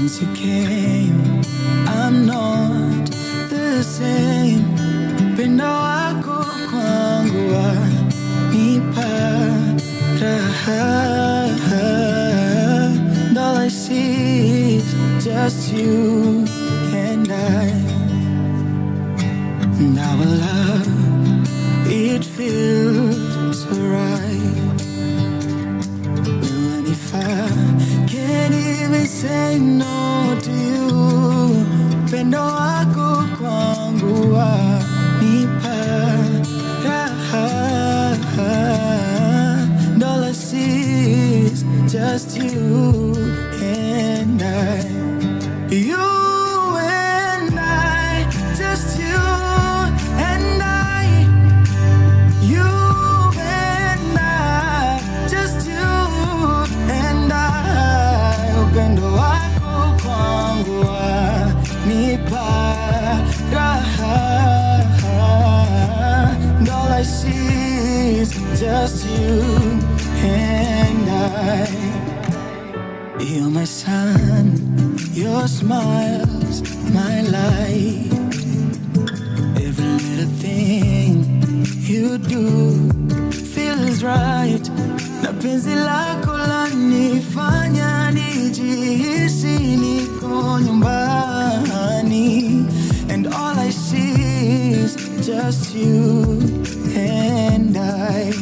since you came, I'm not the same. Pendo wako kwangu wanipa raha. And all I see is just you and I. And our love, it feels so right. When if I can't even say no to you, pendo wako kwangu wanipa raha. And all I see is just you and I. You and I, just you and I. You and I, just you and I. Upendo wako kwangu wanipa raha. And all I see is just you and I. You're my sun, your smile's my light. Every little thing you do feels right. Na penzi lako lanifanya nijihisi niko nyumbani. And all I see is just you and I.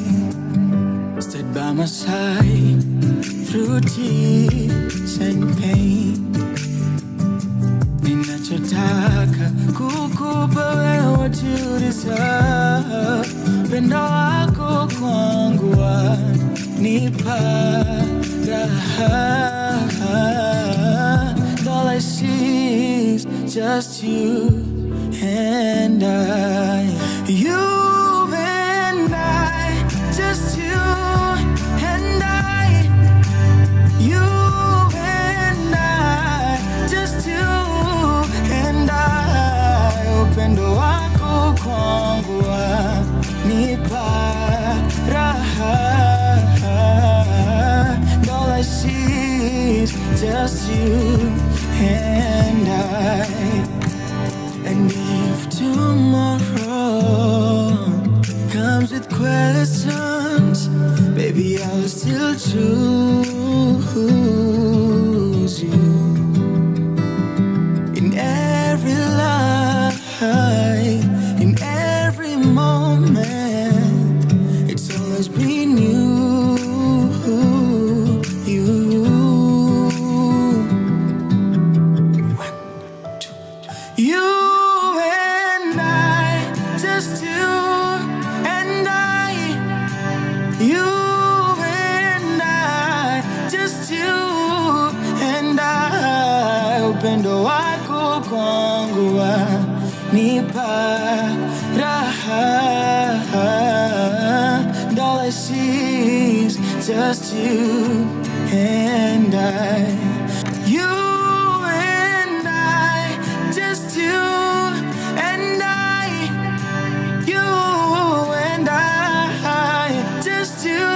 Stood by my side through tears and pain. Ninachotaka kukupa wewe what you deserve. Pendo wako kwangu wanipa raha. And all I see is just you and I. You and I, just you and I. You and I, just you and I. Upendo wako kwangu wanipa raha. And all I see is just you and I. And if tomorrow comes with questions, baby, I'll still choose you. In every life, in every moment, it's always been you, you. One, two, you and I, just you and I. You and I, just you and I. Upendo wako kwangu wanipa raha. And all I see is just you and I. You and I, just you and I. You and I, just you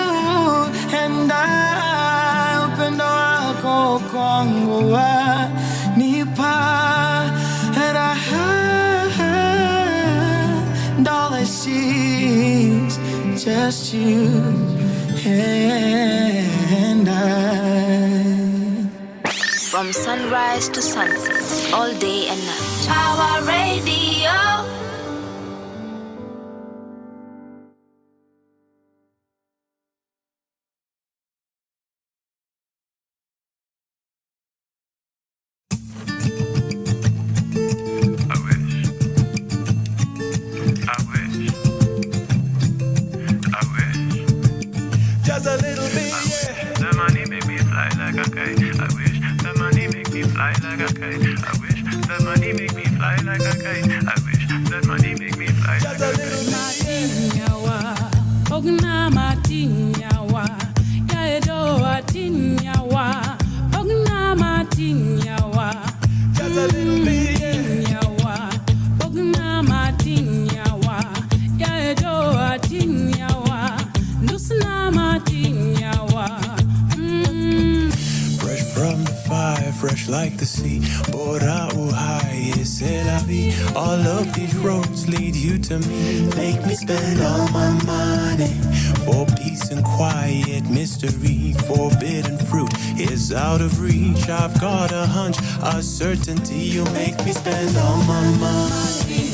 and I. Upendo wako kwangu wanipa raha. And all I see is just you and I. From sunrise to sunset, all day and night. Power Radio. Just a little bit, yeah. The money make me fly like a kite. I wish the money make me fly like a kite. I wish the money make me fly like a kite. I wish the money make me fly like a kite. Ogna matinyawa, ya edo atinyawa. Ogna matinyawa, just a little bit, yeah. Ogna matinyawa, ya edo atinyawa. Nusna matinyawa. Fresh from fire, fresh like the sea. Bora uhai, c'est la vie. All of these roads lead you to me. Make me spend all my money for peace and quiet mystery. Forbidden fruit is out of reach. I've got a hunch, a certainty. You make me spend all my money.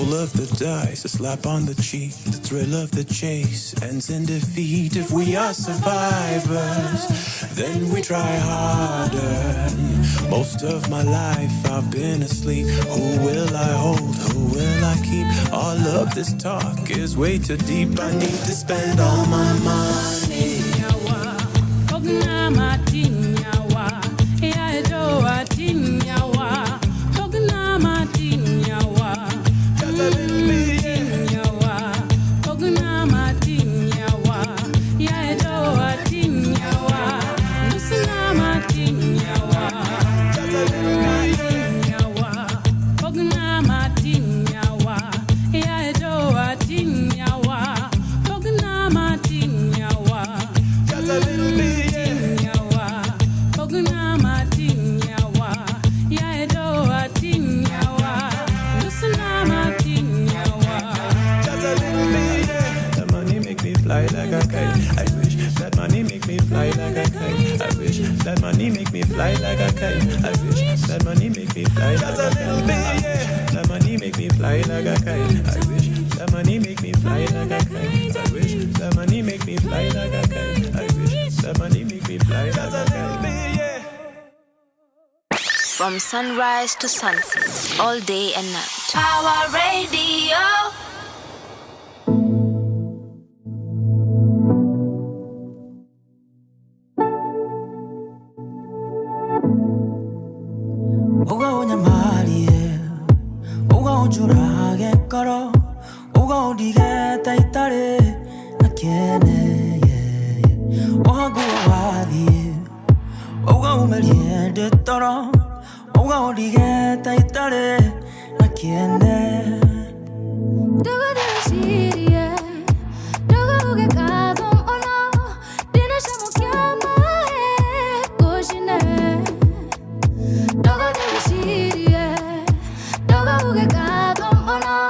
Of the dice, a slap on the cheek, the thrill of the chase ends in defeat. If we are survivors, then we try harder. Most of my life I've been asleep. Who will I hold? Who will I keep? All of this talk is way too deep. I need to spend all my money. From sunrise to sunset, all day and night. Pawa Radio. 오가 오냐 말이에 오가 온 줄 알겠거라 오가 오리겠다 이따래 나겠네 오하고 와디 오가 오멜리에 됐더라 오가 오리겠다 이따래 나겠네 누가 되시리에 누가 오게 가도 오나 니는 샤모캬마해 꽃이네 누가 되시리에 누가 오게 가도 오나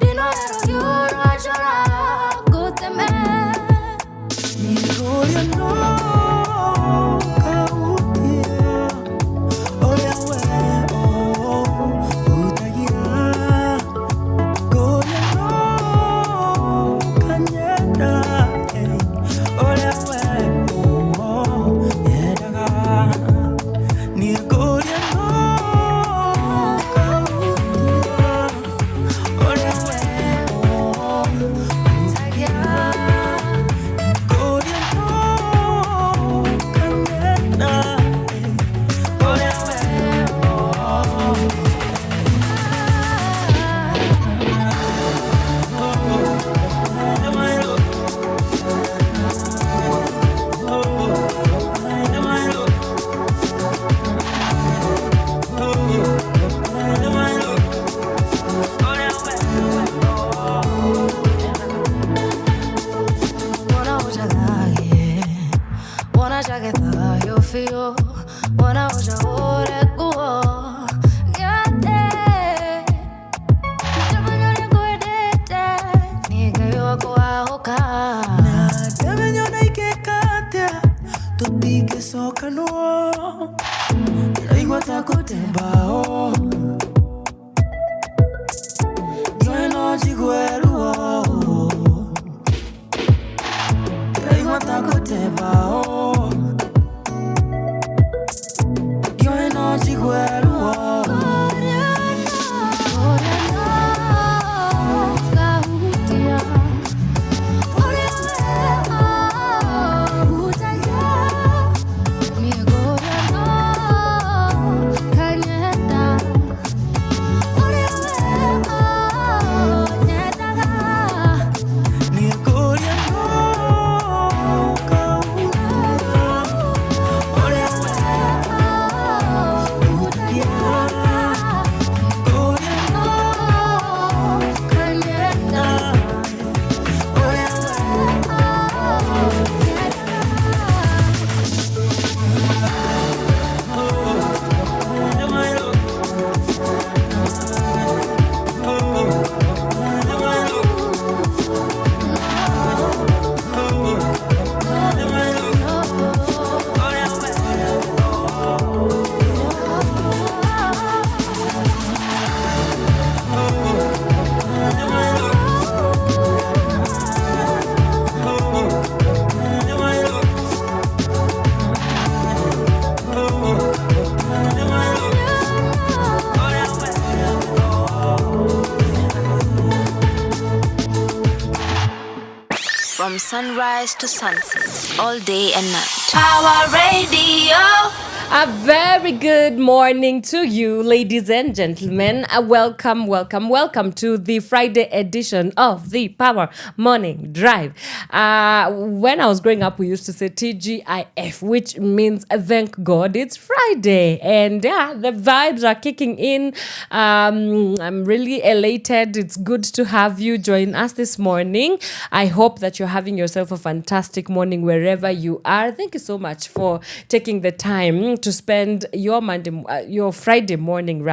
니는 해로 유로하셔라 꽃 때문에 니고요 From sunrise to sunset, all day and night. Power Radio. A very good morning to you, ladies and gentlemen. Welcome to the Friday edition of the Power Morning Drive. When I was growing up, we used to say TGIF, which means thank God it's Friday. And yeah, the vibes are kicking in. I'm really elated. It's good to have you join us this morning. I hope that you're having yourself a fantastic morning wherever you are. Thank you so much for taking the time to spend your Friday morning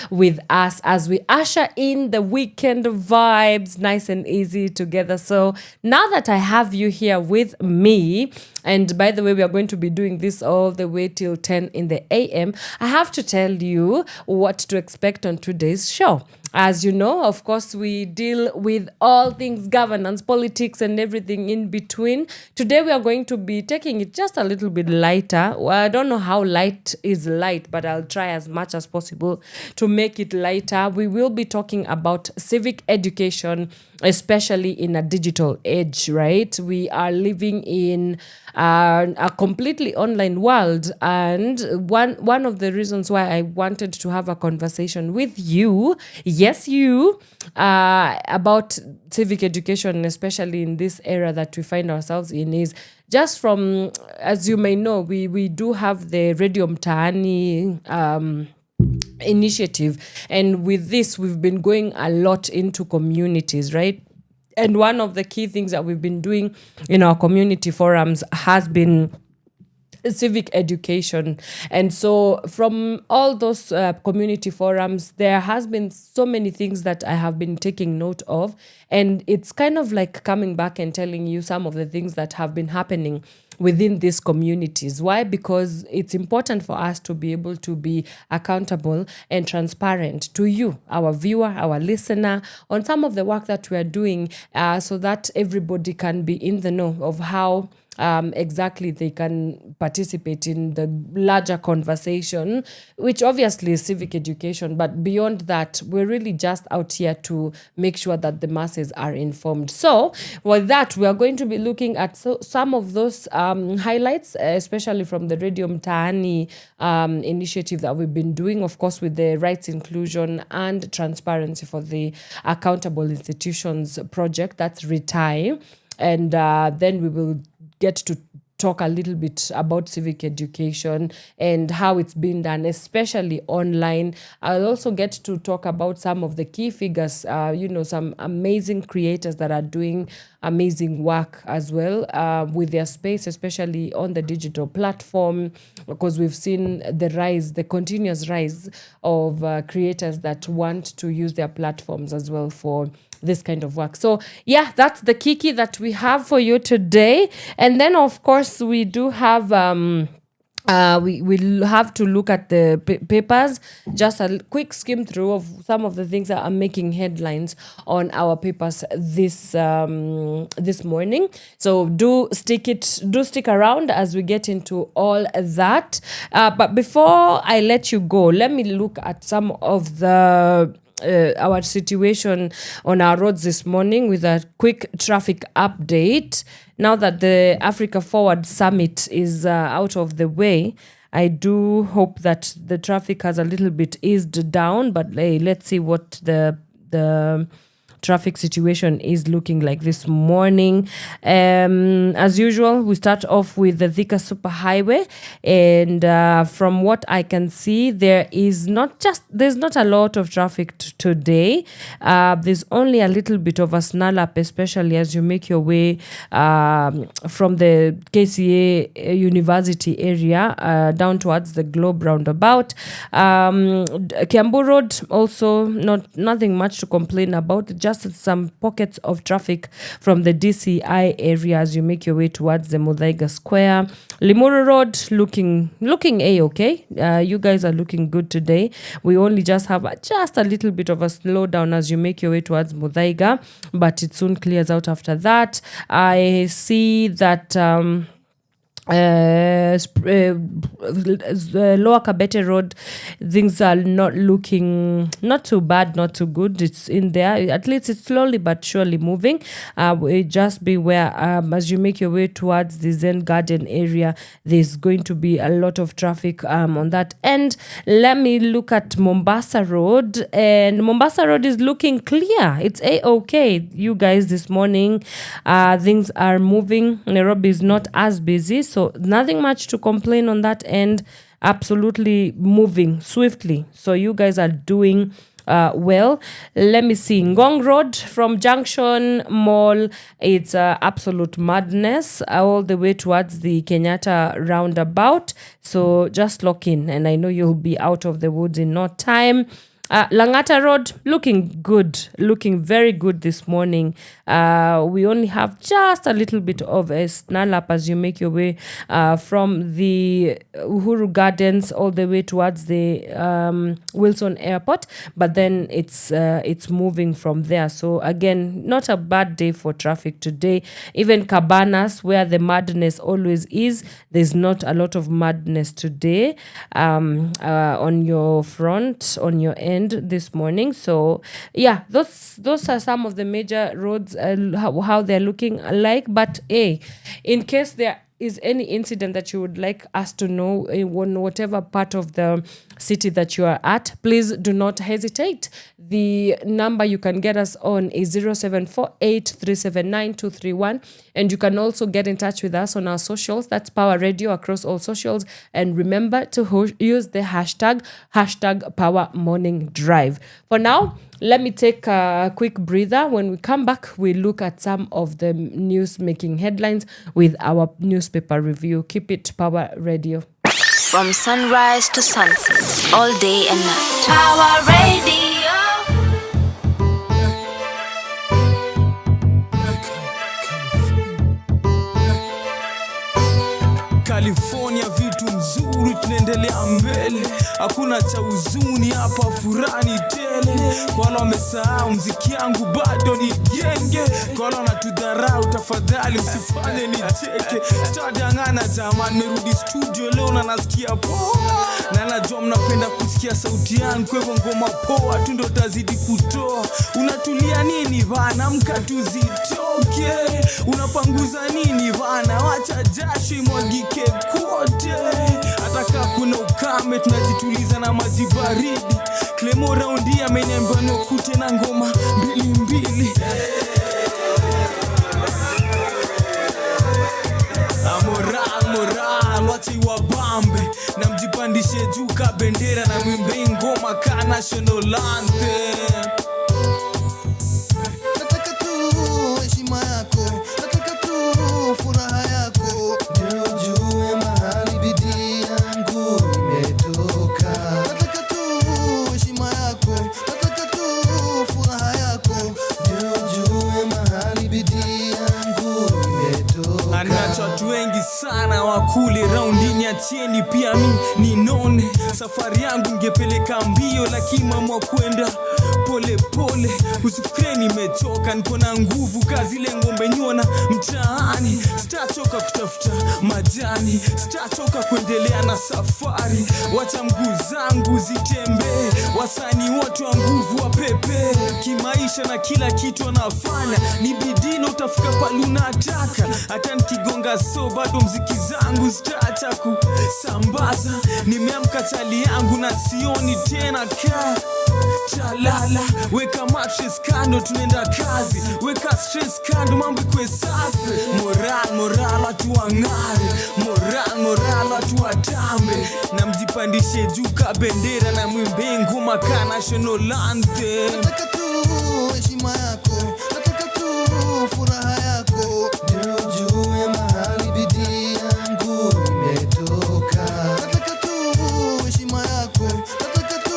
with us as we usher in the weekend vibes, nice and easy together. So now that I have you here with me, and by the way, we are going to be doing this all the way till 10 in the AM, I have to tell you what to expect on today's show. As you know, of course, we deal with all things governance, politics, and everything in between. Today, we are going to be taking it just a little bit lighter. Well, I don't know how light is light, but I'll try as much as possible to make it lighter. We will be talking about civic education, especially in a digital age, right? We are living in a completely online world, and one of the reasons why I wanted to have a conversation with you, yes, you, about civic education, especially in this era that we find ourselves in, is just from, as you may know, we do have the Radio Mtaani initiative, and with this we've been going a lot into communities, right? And one of the key things that we've been doing in our community forums has been civic education. And so from all those community forums, there has been so many things that I have been taking note of, and it's kind of like coming back and telling you some of the things that have been happening within these communities. Why? Because it's important for us to be able to be accountable and transparent to you, our viewer, our listener, on some of the work that we are doing, so that everybody can be in the know of how exactly they can participate in the larger conversation, which obviously is civic education. But beyond that, we're really just out here to make sure that the masses are informed. So with that, we are going to be looking at some of those highlights, especially from the Radio Mtaani initiative that we've been doing, of course, with the rights, inclusion, and transparency for the accountable institutions project. That's RETIRE. And then we will get to talk a little bit about civic education and how it's been done, especially online. I'll also get to talk about some of the key figures, some amazing creators that are doing amazing work as well with their space, especially on the digital platform, because we've seen the continuous rise of creators that want to use their platforms as well for this kind of work. So yeah, that's the kiki that we have for you today. And then of course we do have we'll have to look at the papers, just a quick skim through of some of the things that are making headlines on our papers this morning. So do stick around as we get into all that. But before I let you go, let me look at some of the our situation on our roads this morning with a quick traffic update. Now that the Africa Forward Summit is out of the way, I do hope that the traffic has a little bit eased down, but let's see what the traffic situation is looking like this morning. As usual, we start off with the Thika Superhighway, and from what I can see, there's not a lot of traffic today. There's only a little bit of a snarl up, especially as you make your way from the KCA University area down towards the Globe roundabout. Kiambu Road also nothing much to complain about. Just some pockets of traffic from the DCI area as you make your way towards the Muthaiga Square. Limuru Road looking a-okay. You guys are looking good today. We only just have just a little bit of a slowdown as you make your way towards Muthaiga, but it soon clears out after that. I see that Lower Kabete Road, things are not looking not too bad, not too good. It's in there. At least it's slowly but surely moving. Just beware as you make your way towards the Zen Garden area. There's going to be a lot of traffic on that end. Let me look at Mombasa Road, and Mombasa Road is looking clear. It's okay. You guys, this morning things are moving. Nairobi is not as busy, so nothing much to complain on that end. Absolutely moving swiftly. So you guys are doing well. Let me see. Ngong Road from Junction Mall, it's absolute madness all the way towards the Kenyatta roundabout. So just lock in, and I know you'll be out of the woods in no time. Langata Road, looking good, looking very good this morning. We only have just a little bit of a snarl up as you make your way from the Uhuru Gardens all the way towards the Wilson Airport, but then it's moving from there. So again, not a bad day for traffic today. Even Cabanas, where the madness always is, there's not a lot of madness today on your front, on your end this morning. So yeah, those are some of the major roads, how they're looking like. But in case there is any incident that you would like us to know in whatever part of the city that you are at, please do not hesitate. The number you can get us on is 0748379231, and you can also get in touch with us on our socials. That's Power Radio across all socials, and remember to use the hashtag Power Morning Drive. For now, let me take a quick breather. When we come back, we look at some of the news making headlines with our newspaper review. Keep it Power Radio. From sunrise to sunset, all day and night. Power Radio. California, vitu nzuri, tunaendelea mbele, hakuna cha huzuni hapa, furani tele. Kwa wale wamesahau mziki yangu bado ni genge, kwa wale wanatudharau tafadhali usifanye nicheke. Sitadangana jamani, merudi studio leo na nasikia poa, na najua mnapenda kusikia sauti yangu, kwa hivyo ngoma poa tu ndo tazidi kutoa. Unatulia nini bana, amka tuzitoke. Unapanguza nini bana, wacha jasho imwagike kote. Hata kama kuna ukame tunajituliza na maji baridi. Clemo raundi ameniambia nokute na ngoma mbili. Moral, wacha iwabambe na mjipandishe juu ka bendera na mwimbe ngoma ka national anthem. Nataka tu heshima yako, nataka tu furaha yako, ndio ujue mahali bidii yangu imetoka. Nataka tu heshima yako, nataka tu furaha yako, ndio ujue mahali bidii yangu imetoka. Anacho watu wengi sana wakule raundini ya cheni, pia mi ninone. Safari yangu ngepeleka mbio, lakini mama kwenda pole pole. Usifikire nimechoka, niko na nguvu kazi ile ngombe nyona mtaani. Sitachoka kutafuta majani, sitachoka kuendelea na safari. Wacha mguu zangu zitembee, wasanii wote wa nguvu wa pepe. Kimaisha na kila kitu anafanya ni bidii, na utafika pale unataka. Hata nikigonga so bado mziki zangu sitaacha kusambaza. Nimeamka chali yangu na sioni tena ka chalala. Weka mattress kando tunaenda kazi, weka stress kando mambo kwe safi. Moral watu wangare, moral watu watambe, na mjipandishe juu ka bendera na mwimbe ngoma ka national anthem. Nataka tu heshima yako, nataka tu furaha yako, ndio ujue mahali bidii yangu imetoka. Nataka tu heshima yako, nataka tu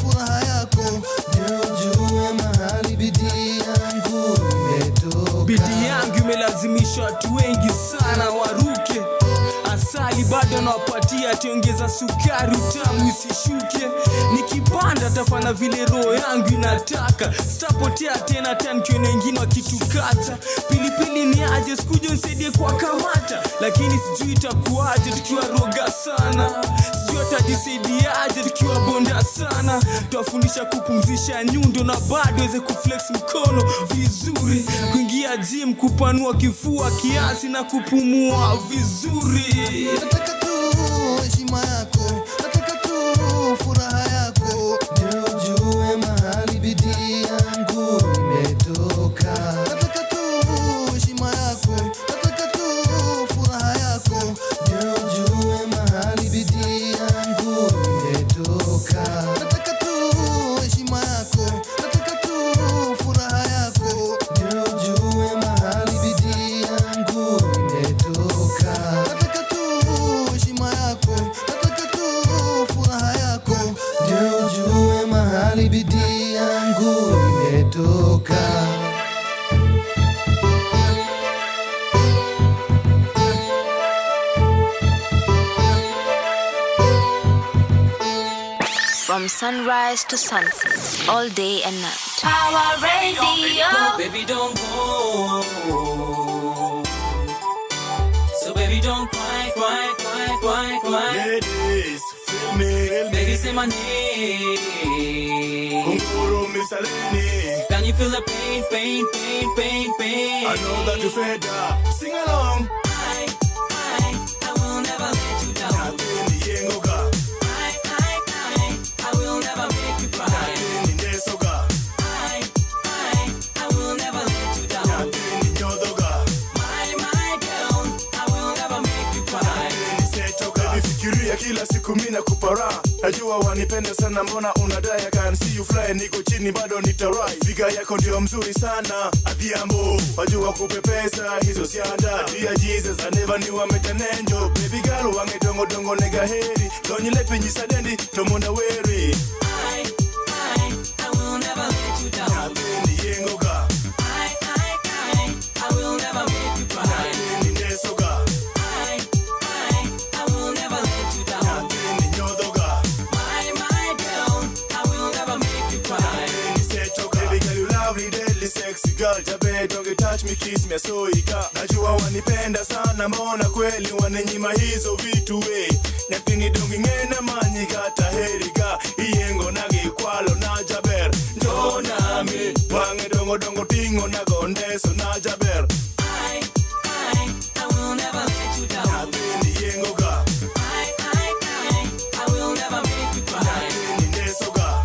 furaha yako, ndio ujue mahali bidii yangu imetoka. Bidii yangu imelazimisha watu wengi sana waruke. asali bado nawapatia, tiongeza sukari utamu isishuke. Nikipanda tafana vile roho yangu inataka, sitapotea tena tankiona wengine wakitukata. Pilipili ni aje sikuje unisaidie kwa kamata, lakini sijui itakuaje tukiwa roga sana, sijui atajisaidiaje tukiwa bonda sana. Tuwafundisha kupumzisha nyundo na bado weze kuflex mkono vizuri, kuingia gym kupanua kifua kiasi na kupumua vizuri. Nataka tu heshima yako, nataka tu furaha yako, ndio ujue mahali bidii yangu imetoka. Nataka tu heshima yako, nataka tu furaha yako, ndio ujue mahali bidii yangu imetoka. Nataka tu heshima yako, nataka tu furaha yako, ndio ujue mahali bidii yangu imetoka. Nataka tu heshima yako, nataka tu furaha yako, ndio ujue mahali bidii yangu imetoka. From sunrise to sunset, all day and night. Power Radio. Baby, don't go. So baby, don't cry, cry, cry, cry, cry. Ladies, feel me. Baby, say my name. Kunguru misaleni. Can you feel the pain, pain, pain, pain, pain? I know that you fed up. Sing along. I will never let you down. Nateni yengoga. I will never make you cry. Nateni nesoga. I will never let you down. Nateni nyodoga. My girl, I will never make you cry. Nateni setoga. Nifikiria kila siku mina kupara. Najua wanipenda sana mbona unadai. I can see you fly, niko chini bado nitarai. Figa yako ndio mzuri sana. Adhiambo, wajua kupepesa hizo sianda. Dear Jesus, I never knew I met an angel. Baby girl, wange dongo dongo nega heri. Donyi lepi nyisadendi, tomona weri. I will never let you down. Nateni yengoga. I will never make you cry. Nateni nesoga. I will never let you down. Nateni nyodoga. My girl, I will never make you cry. Nateni setoga. Baby girl, you lovely, deadly, sexy girl. Jabe, don't get touch me, kiss me, so ika. Najua wanipenda sana, mbona kweli wanenyima hizo vitu we. Nyapingi dongi ngena manyi gata heriga. Iyengo nagi kwalo na jaber. Njonami, wange dongo dongo tingo na gondeso na jaber. I will never let you down. Nateni yengoga. I will never make you cry. Nateni nesoga.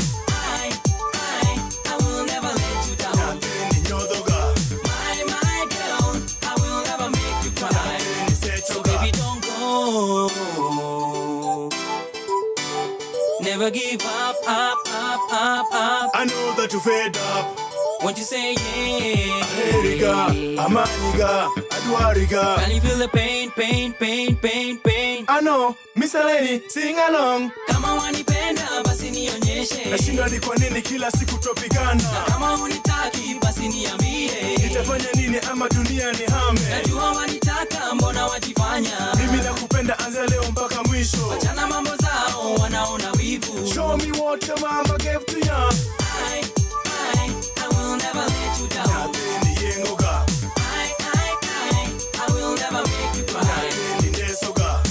I will never let you down. Nateni nyodoga. My girl, I will never make you cry. Nateni So setoga. baby, don't go. Never give up, up, up, up, up. I know that you fed up. Won't you say yeah? Heriga, amaniga, adwariga. Can you feel the pain, pain, pain, pain, pain? I know, Miss Eleni, sing along. Kama wanipenda basi nionyeshe. Nashinda ni kwa nini kila siku tupigana. Kama unitaki basi niambie. Nitafanya nini ama dunia ni hame. Najua wanitaka mbona wajifanya. Mimi nakupenda anza leo mpaka mwisho. Wachana mambo zao wanaona wivu. Show me what your mama gave to ya. I will never let you down. Nateni yengoga. I will never make you cry. Nateni nesoga.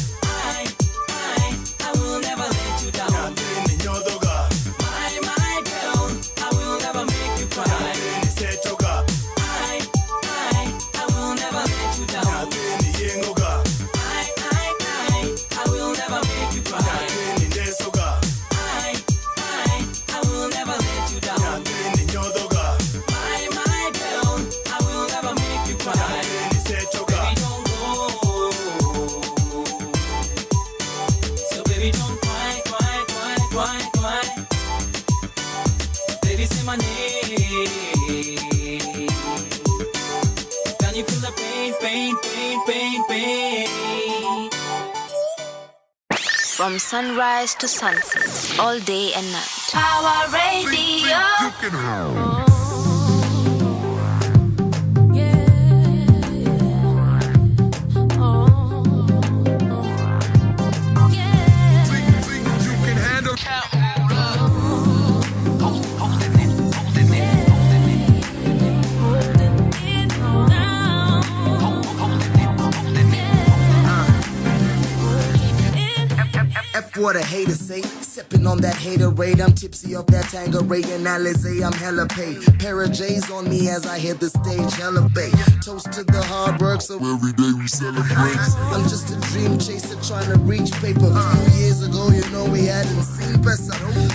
I will never let you down. Nateni nyodoga. My girl, I will never make you cry. Nateni setoga. I will never let you down. Nateni yengoga. I will never make you cry. Nateni nesoga. I will never let you down. Nateni nyodoga. My girl, I will never make you cry. Nateni setoga. Baby, don't go. So baby, don't cry, cry, cry, cry, cry. Baby, say my name. Can you feel the pain, pain, pain, pain, pain? From sunrise to sunset, all day and night. Power Radio. what a hater say. Sipping on that haterade, I'm tipsy off that Tanqueray and Alizé, I'm hella paid. Pair of J's on me as I hit the stage, hella bait. Toast to the hard work, so every day we celebrate. I'm just a dream chaser trying to reach paper. A few years ago, you know we hadn't seen better,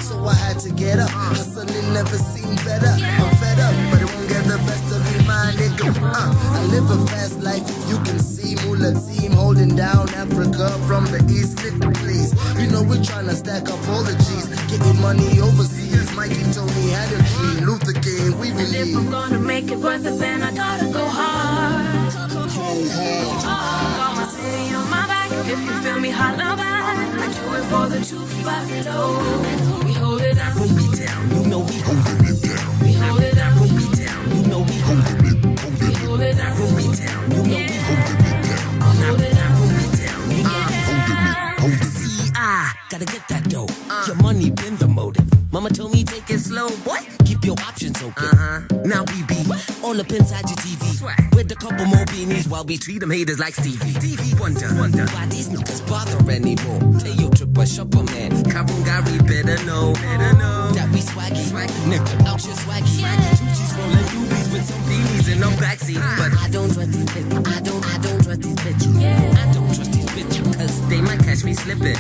so I had to get up. Hustling never seemed better. I'm fed up, but it won't get the best of me, my nigga. I live a fast life, you can see Mula team holding down Africa from the east. Please, you know we're trying to stack up all the G's, getting money overseas. Mikey told me had a dream, Luther King, we believe. If I'm gonna make it worth it, then I gotta go hard. Got my city on my back. If you feel me, holla back. I do it for the 250. We hold it down. Hold me down, you know we holding it down. We hold it down. Hold me down, you know we holding it. We hold it down. Hold me down, you know we holding it down. Hold it down. Hold me down, you know we holding it. Hold it. See, I gotta get that dough. Your money been the motive. Mama told me take it slow, boy. Keep your options open. Now we be all up inside your TV with a couple more beanies while we treat them haters like Stevie Wonder why these niggas bother anymore. Tell your tripper shopper man, Karungari better know that we swaggy, nigga out your swaggy. Tucci's rolling doobies with some beanies in the backseat. But I don't trust these bitches. I don't trust these bitches. I don't trust these bitches cause they might catch me slipping.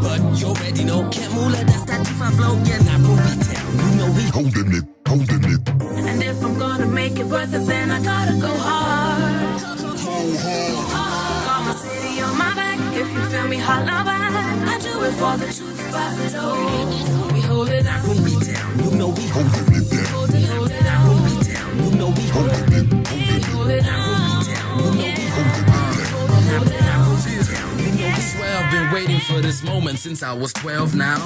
But you already know, can't moolah, that's that T5 flow. Yeah, now roll me down. You know we holding it. And if I'm gonna make it worth it, then I gotta go hard. Got my city on my back. If you feel me, holla back. I do it for the 250. We hold it down. Hold me down. You know we holding it down. Hold it down. Hold me down. You know we holding it. Hold it down. Hold me down. You know we holding it down. Hold it down. I swear I've been waiting for this moment since I was 12 now.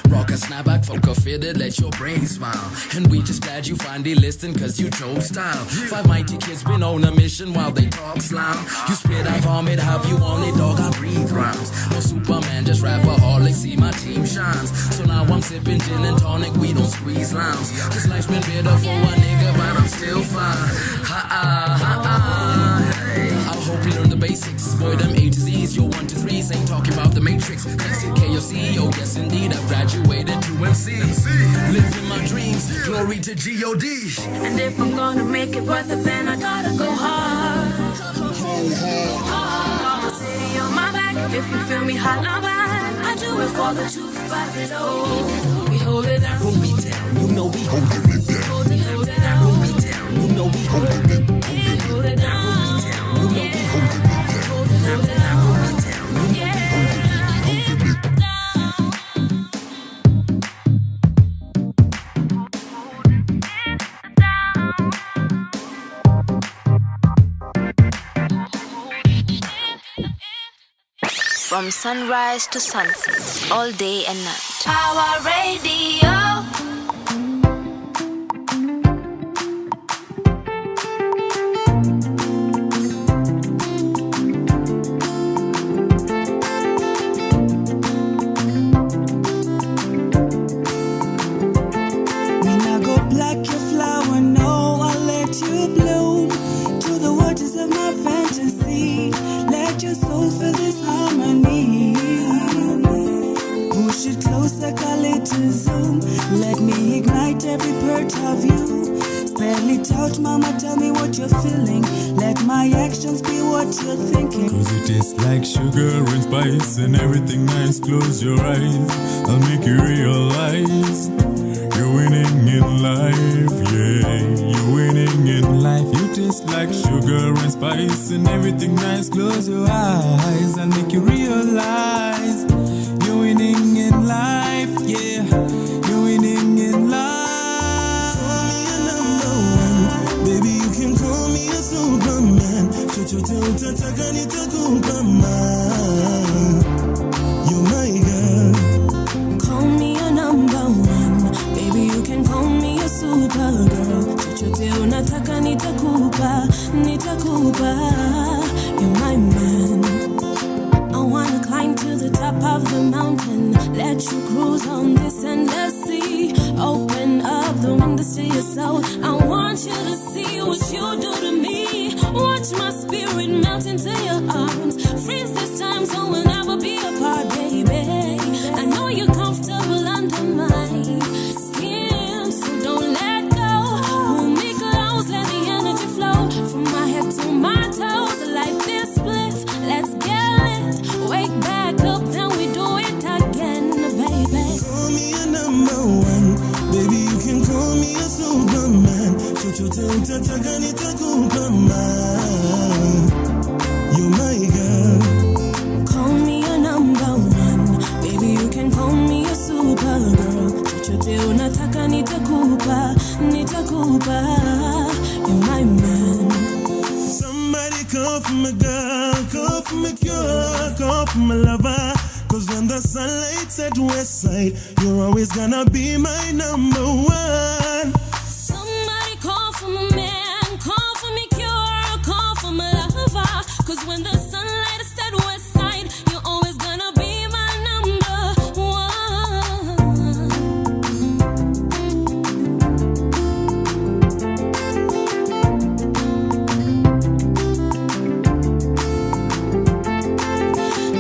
Rock a snapback, folk fitted, let your brain smile. And we just glad you finally listened cause you chose style. 5 mighty kids been on a mission while they talk slime. You spit, I vomit, have you on it, dog, I breathe rhymes. No Superman, just rapaholic, see my team shines. So now I'm sipping gin and tonic, we don't squeeze limes. This life's been bitter for a nigga, but I'm still fine. Hey. I hope you learn the basics. Boy, them A to Z's, your 1 to 3s ain't talking about the Matrix. Thanks to KOC, oh yes indeed, I've graduated to MC. Living my dreams, glory to G.O.D. And if I'm gonna make it worth it, then I gotta go hard. Got my city on my back. If you feel me, holla back. I do it for the 250. We hold it down. Hold me down. You know we holding it down. Hold it down. Hold me down. You know we holding it. Hold it down. Hold me down. You know we holding it down. Hold it down. Hold me down. You know we holding it. From sunrise to sunset, all day and night. Power Radio. Let me ignite every part of you. Spell it out, mama, tell me what you're feeling. Let my actions be what you're thinking. Cause it tastes like sugar and spice and everything nice. Close your eyes, I'll make you realize you're winning in life, yeah. You're winning in life. You taste like sugar and spice and everything nice. Close your eyes, I'll make you realize you're winning in life, yeah. You're winning in life. Call me a number one, baby, you can call me a Superman. Chochote utataka nitakupa man. You're my girl. Call me a number one, baby, you can call me a supergirl. Chochote unataka nitakupa, nitakupa. You're my man. I wanna climb to the top of the mountain, let you cruise on this endless sea. Open up the windows to your soul. I want you to see what you do to me. Watch my spirit melt into your arms. Freeze this time so we'll never be apart, baby. I unataka nitakupa you're my girl. Call me your number one, baby you can call me your supergirl. Chochote unataka nitakupa, you're my man. Somebody call for my girl, call for my cure, call for my lover. Cause when the sun lights at west side, you're always gonna be my number one. Somebody call for my man, call for me cure, call for my lover. Cause when the sunlight is at west side, you're always gonna be my number one.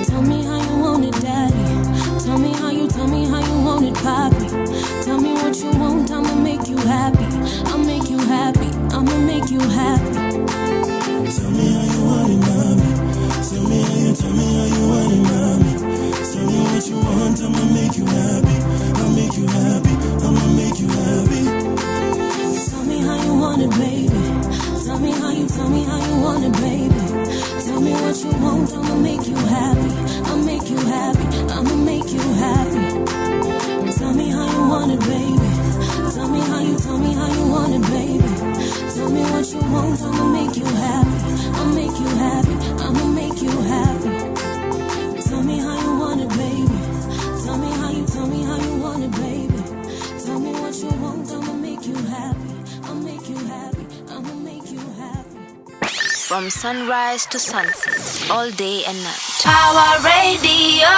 Tell me how you want it, daddy. Tell me how you want it, papi. Tell me what you want, I'ma make you happy. I'll make you happy, I'ma make you happy. Tell me how you want it, mommy. Tell me how you want it, mommy. Tell me what you want, I'ma make you happy. I'll make you happy, I'ma make you happy. Tell me how you want it, baby. Tell me how you want it, baby. Tell me what you want, I'ma make you happy. I'll make you happy, I'ma make you happy. Tell me how you want it, baby. Tell me how you want it, baby. Tell me what you want, I'ma make you happy. I'll make you happy, I'ma make you happy. Tell me how you want it, baby. Tell me how you want it, baby. Tell me what you want, I'ma make you happy. I'll make you happy, I'ma make you happy. From sunrise to sunset, all day and night. Power Radio.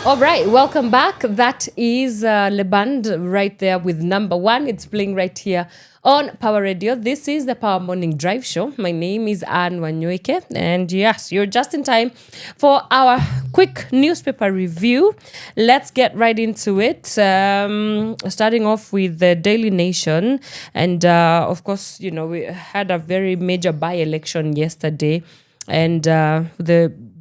All right, welcome back. That is Le Band right there with number one. It's playing right here on Power Radio. This is the Power Morning Drive Show. My name is Wanyoike, and yes, you're just in time for our quick newspaper review. Let's get right into it. Starting off with the Daily Nation, and of course, you know, we had a very major by-election yesterday, and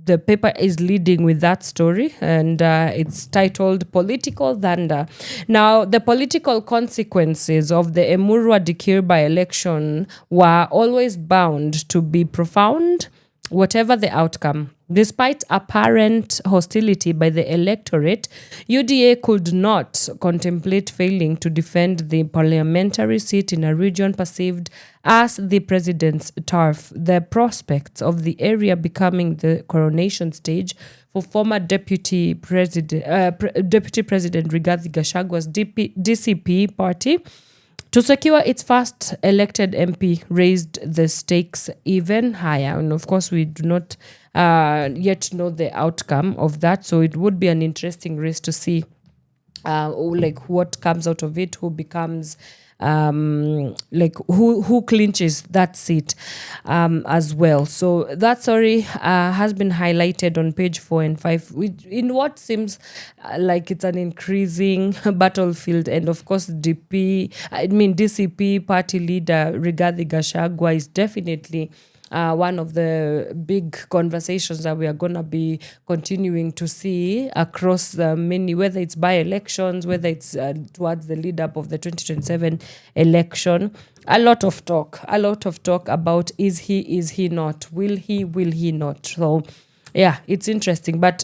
the paper is leading with that story, and it's titled Political Thunder. Now, the political consequences of the Emurua Dikir by-election were always bound to be profound, whatever the outcome. Despite apparent hostility by the electorate, UDA could not contemplate failing to defend the parliamentary seat in a region perceived as the president's turf. The prospects of the area becoming the coronation stage for former Deputy President Rigathi Gachagua's DCP party to secure its first elected MP raised the stakes even higher. And of course, we do not yet know the outcome of that. So it would be an interesting race to see like what comes out of it, who becomes like who clinches that seat as well. So that story has been highlighted on page 4 and 5 in what seems like it's an increasing battlefield. And of course DCP party leader Rigathi Gachagua is definitely one of the big conversations that we are going to be continuing to see across many, whether it's by-elections, whether it's towards the lead-up of the 2027 election. A lot of talk about is he not, will he not. So, yeah, it's interesting. But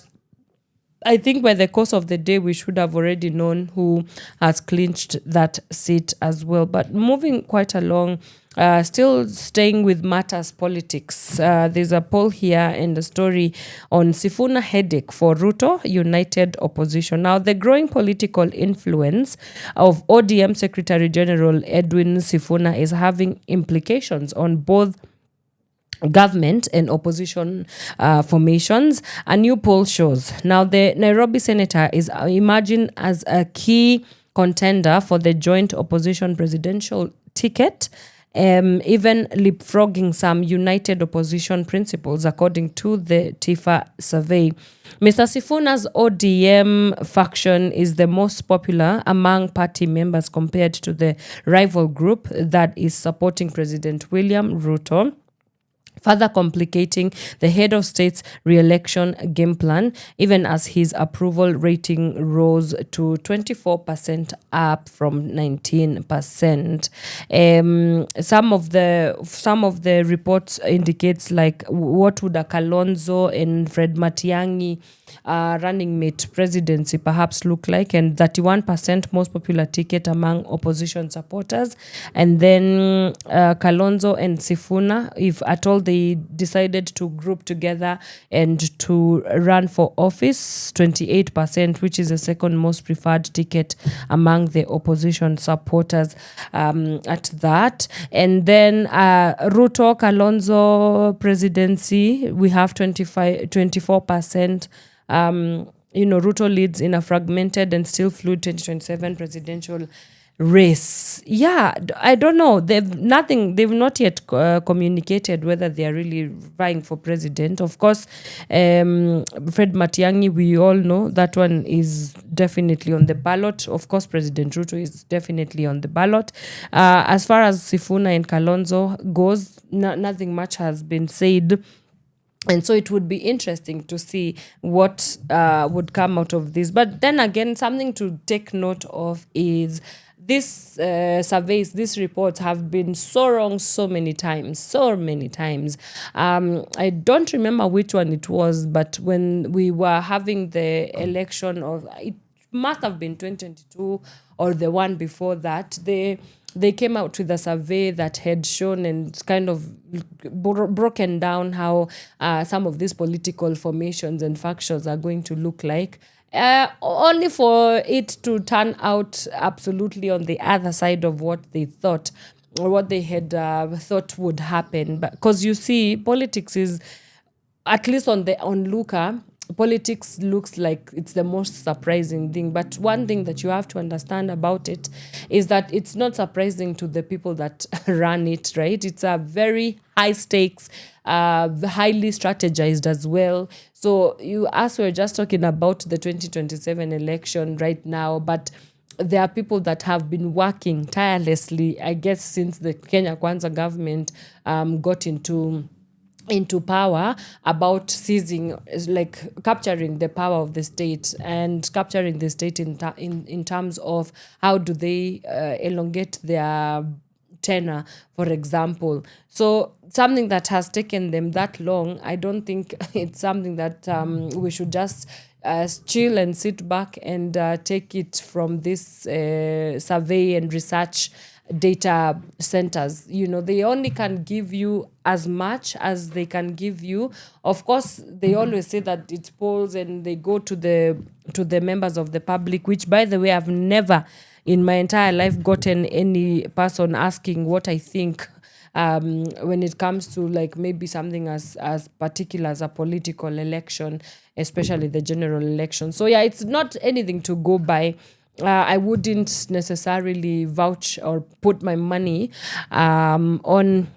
I think by the course of the day, we should have already known who has clinched that seat as well. But moving quite along, still staying with matters politics, there's a poll here and a story on Sifuna headache for Ruto United Opposition. Now, the growing political influence of ODM Secretary General Edwin Sifuna is having implications on both government and opposition formations. A new poll shows. Now, the Nairobi senator is emerging as a key contender for the joint opposition presidential ticket, even leapfrogging some united opposition principles, according to the TIFA survey. Mr. Sifuna's ODM faction is the most popular among party members compared to the rival group that is supporting President William Ruto. further complicating the head of state's re-election game plan, even as his approval rating rose to 24%, up from 19%. Some of the reports indicates like what would a Kalonzo and Fred Matiang'i running mate presidency perhaps look like, and 31% most popular ticket among opposition supporters, and then Kalonzo and Sifuna, if at all they decided to group together and to run for office, 28%, which is the second most preferred ticket among the opposition supporters at that. And then Ruto Kalonzo presidency, we have 24%. Ruto leads in a fragmented and still fluid 2027 presidential race. Yeah, I don't know. They've not yet communicated whether they are really vying for president. Of course, Fred Matiang'i, we all know that one is definitely on the ballot. Of course, President Ruto is definitely on the ballot. As far as Sifuna and Kalonzo goes, nothing much has been said. And so it would be interesting to see what would come out of this. But then again, something to take note of is these surveys, these reports have been so wrong so many times. I don't remember which one it was, but when we were having the election of, it must have been 2022 or the one before that, they came out with a survey that had shown and kind of broken down how some of these political formations and factions are going to look like. Only for it to turn out absolutely on the other side of what they thought, or what they had thought would happen. Because you see, politics is, at least on the onlooker, politics looks like it's the most surprising thing. But one thing that you have to understand about it is that it's not surprising to the people that run it, right? It's a very high stakes, highly strategized as well. So we're just talking about the 2027 election right now, but there are people that have been working tirelessly, I guess, since the Kenya Kwanza government got into power, about seizing, like capturing the power of the state, and capturing the state in terms of how do they elongate their tenure, for example. So something that has taken them that long, I don't think it's something that we should just chill and sit back and take it from this survey and research data centers. They only can give you as much as they can give you. Of course, they always say that it's polls and they go to the members of the public, which, by the way, I've never in my entire life gotten any person asking what I think when it comes to like maybe something as particular as a political election, especially the general election. So yeah, it's not anything to go by. I wouldn't necessarily vouch or put my money on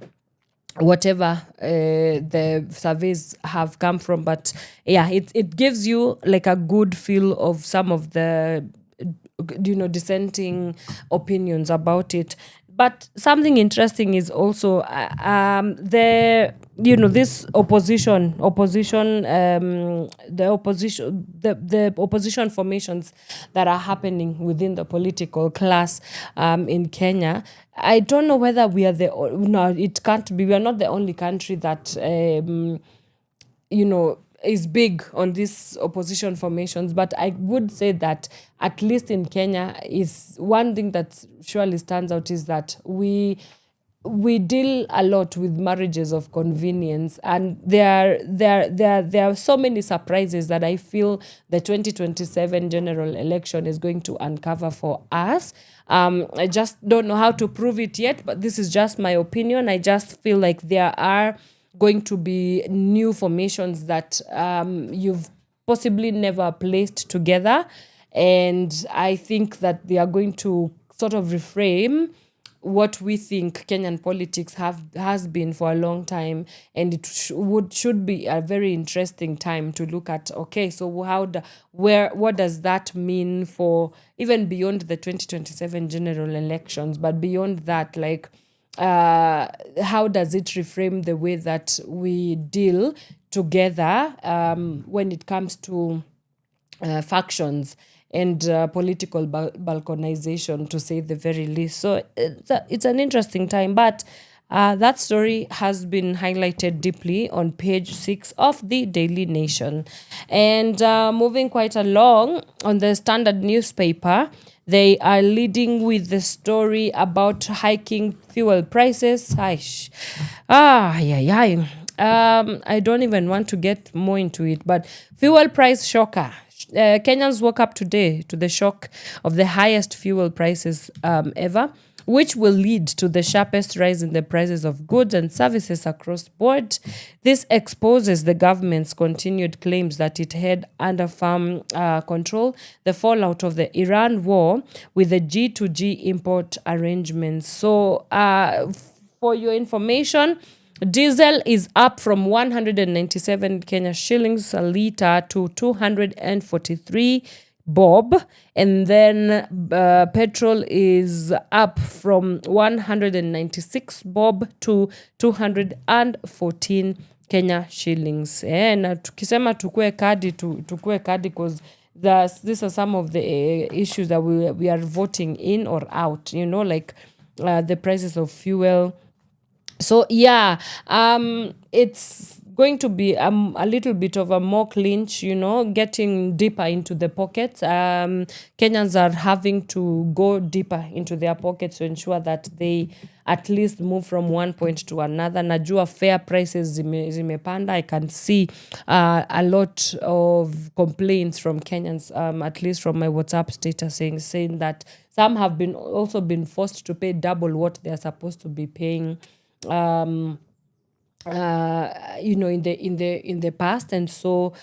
whatever the surveys have come from. But yeah, it gives you like a good feel of some of the, dissenting opinions about it. But something interesting is also this opposition, the opposition formations that are happening within the political class in Kenya. I don't know whether it can't be. We are not the only country that is big on these opposition formations, but I would say that at least in Kenya, is one thing that surely stands out is that we deal a lot with marriages of convenience, and there are so many surprises that I feel the 2027 general election is going to uncover for us. I just don't know how to prove it yet, but this is just my opinion. I just feel like there are going to be new formations that you've possibly never placed together. And I think that they are going to sort of reframe what we think Kenyan politics has been for a long time. And it should be a very interesting time to look at, okay, so what does that mean for even beyond the 2027 general elections, but beyond that, like, how does it reframe the way that we deal together when it comes to factions and political balkanization, to say the very least. So it's an interesting time, but that story has been highlighted deeply on page 6 of the Daily Nation. And moving quite along, on the Standard newspaper, they are leading with the story about hiking fuel prices. I don't even want to get more into it, but fuel price shocker. Kenyans woke up today to the shock of the highest fuel prices ever, which will lead to the sharpest rise in the prices of goods and services across board. This exposes the government's continued claims that it had under firm control the fallout of the Iran war with the G2G import arrangements. So, for your information, diesel is up from 197 Kenya shillings a litre to 243 bob, and then petrol is up from 196 bob to 214 Kenya shillings. Na tukisema tukue kadi because these are some of the issues that we are voting in or out, like the prices of fuel. So it's going to be a little bit of a more clinch, getting deeper into the pockets. Kenyans are having to go deeper into their pockets to ensure that they at least move from one point to another. Najua fair prices zimepanda. I can see a lot of complaints from Kenyans, at least from my WhatsApp status, saying that some have also been forced to pay double what they are supposed to be paying in the past. And so,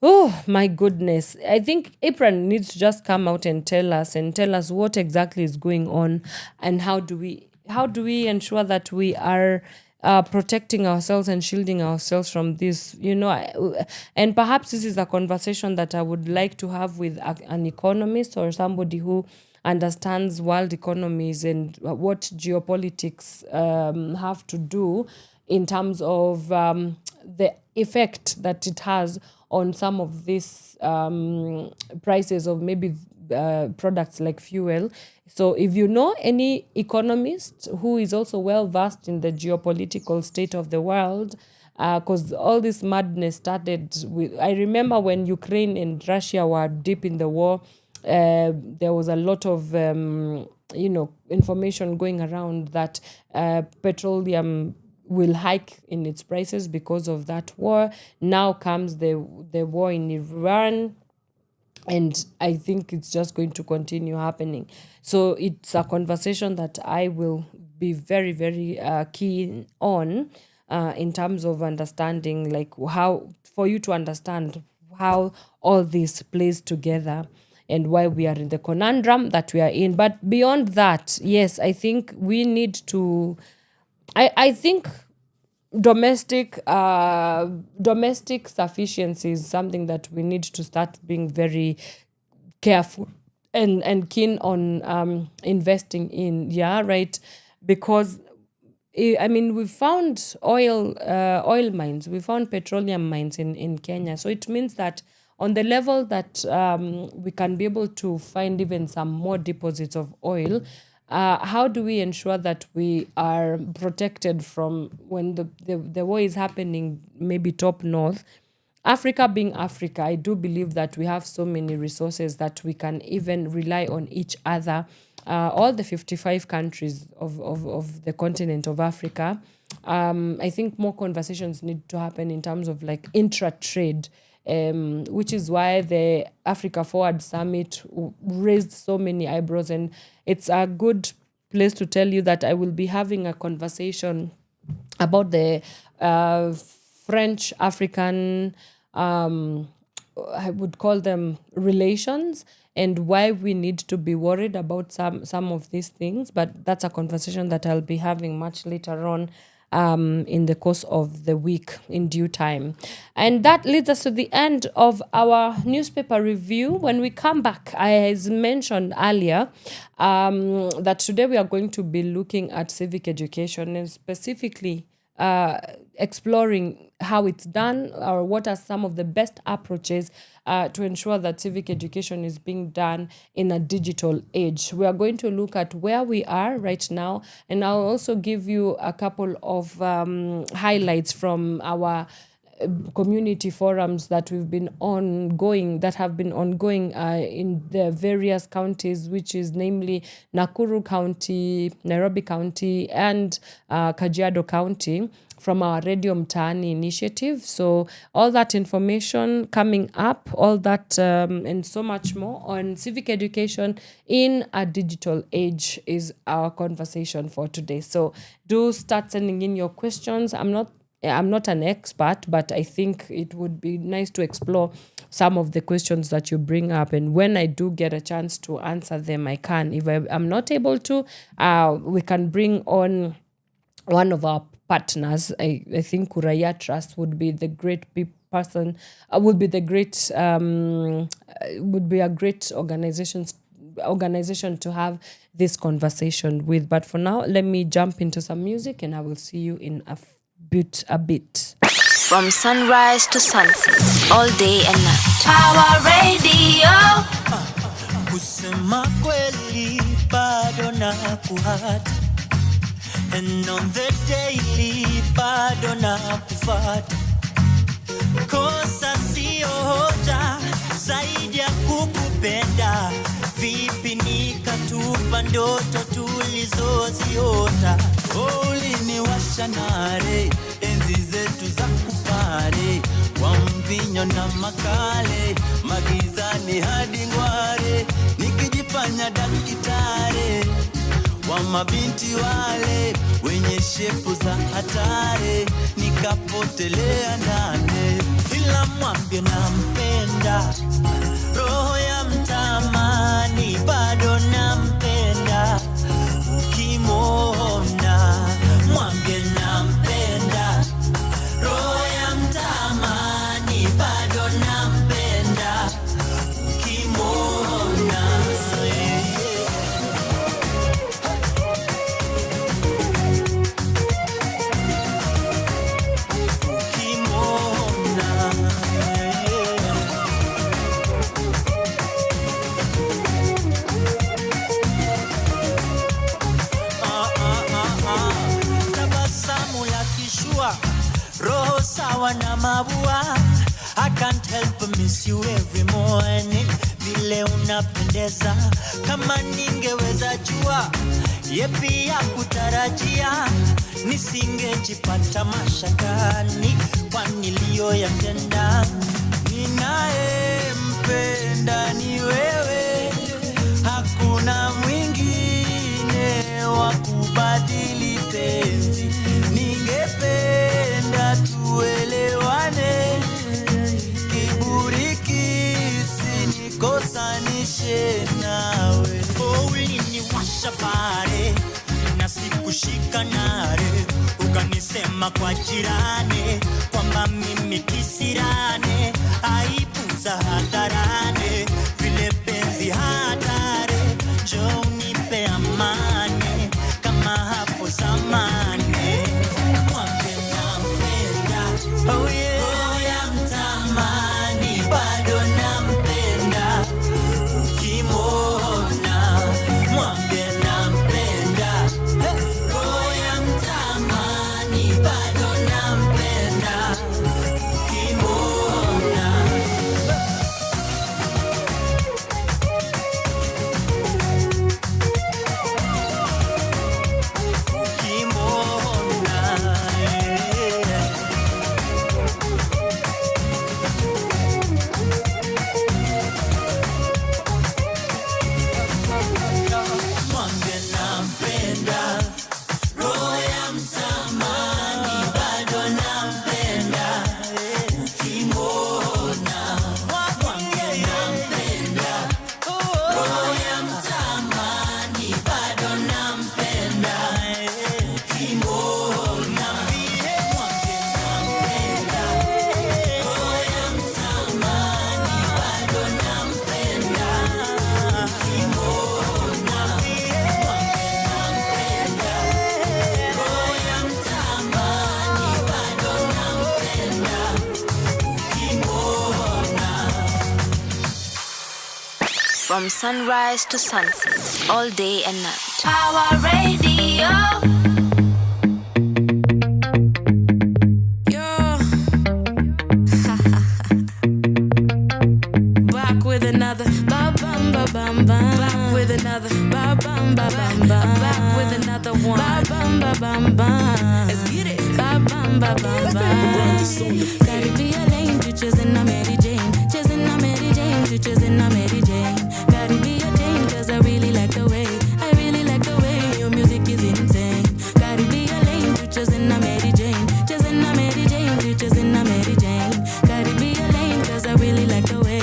oh my goodness, I think April needs to just come out and tell us what exactly is going on, and how do we ensure that we are protecting ourselves and shielding ourselves from this, and perhaps this is a conversation that I would like to have with an economist or somebody who understands world economies and what geopolitics have to do in terms of the effect that it has on some of these prices of maybe products like fuel. So if you know any economist who is also well versed in the geopolitical state of the world, because all this madness started with, I remember when Ukraine and Russia were deep in the war, there was a lot of information going around that petroleum will hike in its prices because of that war. Now comes the war in Iran, and I think it's just going to continue happening. So it's a conversation that I will be very, very keen on in terms of understanding, like how, for you to understand how all this plays together and why we are in the conundrum that we are in. But beyond that, yes, I think we need to, I think domestic sufficiency is something that we need to start being very careful and keen on investing in, right? Because we found oil mines, we found petroleum mines in Kenya. So it means that on the level that we can be able to find even some more deposits of oil, how do we ensure that we are protected from when the war is happening, maybe top north? Africa being Africa, I do believe that we have so many resources that we can even rely on each other. All the 55 countries of the continent of Africa, I think more conversations need to happen in terms of like intra-trade, which is why the Africa Forward Summit raised so many eyebrows. And it's a good place to tell you that I will be having a conversation about the French-African, I would call them relations, and why we need to be worried about some of these things. But that's a conversation that I'll be having much later on in the course of the week in due time. And that leads us to the end of our newspaper review. When we come back, as mentioned earlier, that today we are going to be looking at civic education and specifically exploring how it's done or what are some of the best approaches to ensure that civic education is being done in a digital age. We are going to look at where we are right now, and I'll also give you a couple of highlights from our community forums that have been ongoing in the various counties, which is namely Nakuru County, Nairobi County, and Kajiado County, from our Radio Mtaani initiative. So all that information coming up, all that and so much more on civic education in a digital age is our conversation for today. So do start sending in your questions. I'm not an expert, but I think it would be nice to explore some of the questions that you bring up. And when I do get a chance to answer them, I can. If I'm not able to, we can bring on one of our partners. I think Kuraya Trust would be the great person, would be a great organization to have this conversation with. But for now, let me jump into some music and I will see you in a bit. From sunrise to sunset, all day and night. Power Radio. Kusema kweli bado na kuhata, and on the daily bado na kufata. Kosa sio hoja zaidi ya kukupenda. Vipi nikatupa ndoto tulizoziota. Uliniwasha nare enzi zetu za kupare, kwa mvinyo na makale, magizani hadi ngware, nikijifanya dakitare wa mabinti wale wenye shepu za hatari, nikapotelea ndani. Ila mwambie nampenda, roho ya mtamani bado nampenda. Ukimwona mwambie nampenda, roho ya mtamani bado nampenda. Ukimwona roho sawa na mabua. I can't help but miss you every morning. Vile unapendeza, kama ningeweza jua yepi ya kutarajia, nisingejipata mashakani kwa niliyoyatenda. Ninayempenda ni wewe, hakuna mwingine wa kubadili penzi. Ningependa tuelewane, kiburi kisinikosanishe nawe. Uliniwasha pale na sikushika nare, ukanisema kwa jirani kwamba mimi kisirane. Aibu za hadharani, vile penzi hatari. Njoo unipe amani kama hapo zamani. Oh yeah, roho ya mtamani bado nampenda. Ukimwona mwambie nampenda, roho ya mtamani bado nampenda. Ukimwona From sunrise to sunset, all day and night. Power Radio. Back with another ba bum ba bum bum. Back with another ba bum ba bum bum. Back with another one ba bum ba bum bum. Let's get it ba bum ba bum bum. Gotta be a lane to choosing a Mary Jane, choosing a Mary Jane to choosing a Mary Jane. Gotta be a Jane 'cause I really like the way your music is insane. Gotta be a lane to choosing a Mary Jane, choosing a Mary Jane to choosing a Mary Jane. Gotta be a lane 'cause I really like the way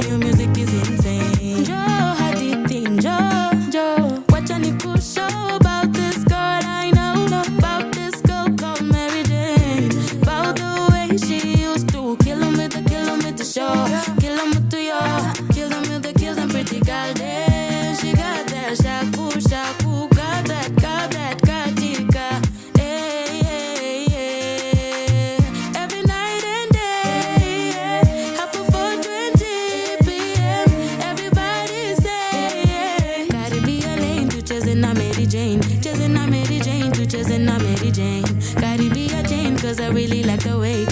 your music is insane. Joe, how do you think, Joe? What can you show about this girl I know? About this girl called Mary Jane. About the way she used to kill 'em with the show. Kill 'em with the yo. Kill them pretty girl there. She got that shaku, got that katika. Every night and day, half of 4:20 p.m. Everybody say, gotta be a lane to chasing a Mary Jane, chasing a Mary Jane to chasing a Mary Jane. Gotta be a Jane 'cause I really like the way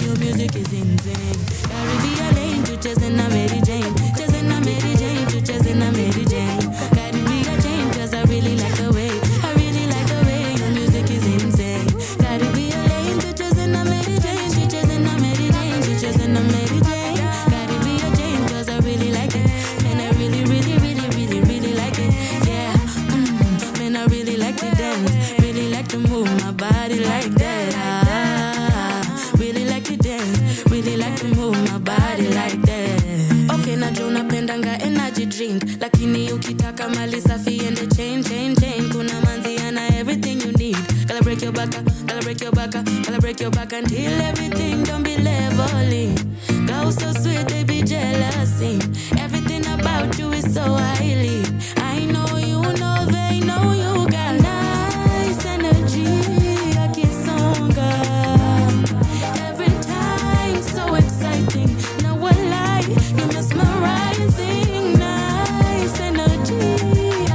your music is insane. Gotta be a lane to chasing a Mary Jane, chasing a Mary Jane to chasing a Mary Jane. Gotta be a Jane 'cause I really like the way your music is insane. Gotta be a lane to chasing a Mary Jane, to chasing a Mary Jane, to chasing a Mary Jane. Gotta be a Jane 'cause I really like it, and I really like it. Yeah, man, I really like to dance, really like to move my body like that. Really like to dance, really like to move my body like that. Okay, na Joe napendanga energy drink, lakini ukitaka mali safi ende chain. Kuna manzi ana everything you need. Gotta break your back until everything don't be leveling. Girl so sweet, they be jealousy. Everything about you is so highly. I know you know they know you got nice energy. Akisonga every time, so exciting. No one lie, you mesmerizing. Nice energy,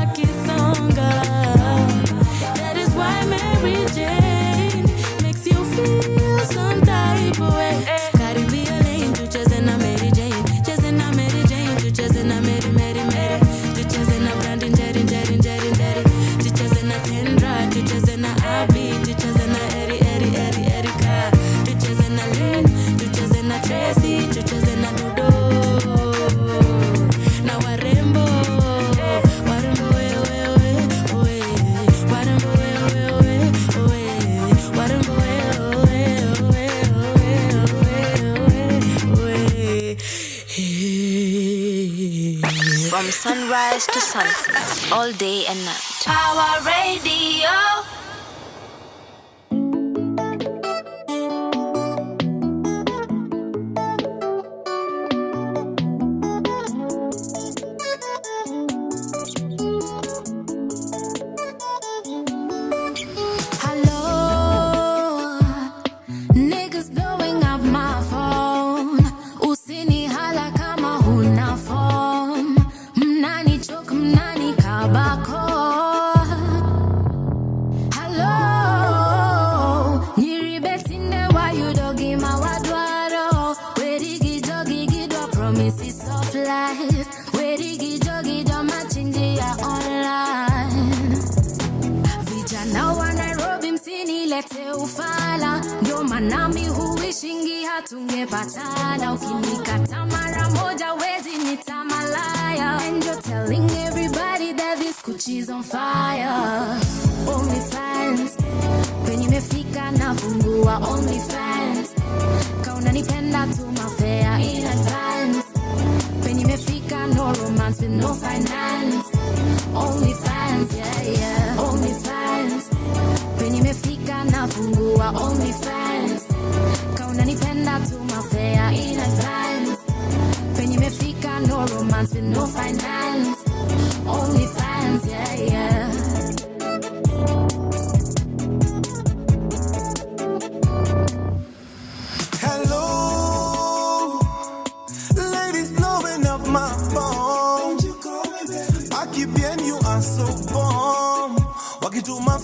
Akisonga. That is why Mary Jane makes you feel some type of way. Gotta be a lane to chasing a Mary Jane, chasing a Mary Jane to chasing a Mary, to chasing a Brandon, Jerry, to chasing a Kendra, to chasing a Abby, to chasing a Erica, to chasing a Lynn, to chasing a Tracy, to chasing a Dodo. Now Warembo, From sunrise to sunset, all day and night. Power Radio. Tungepatana ukinikata mara moja wezi nitamalaya. And you're telling everybody that this Gucci's on fire. Only fans when imefika nafungua only fans. Kauna nipenda tu mafea in advance. When imefika no romance with no finance. Only fans, yeah. Only fans when imefika nafungua only fans. Unanipenda tu mafea in advance. When imefika no romance with no finance. Only fans, yeah. Hello, ladies blowing up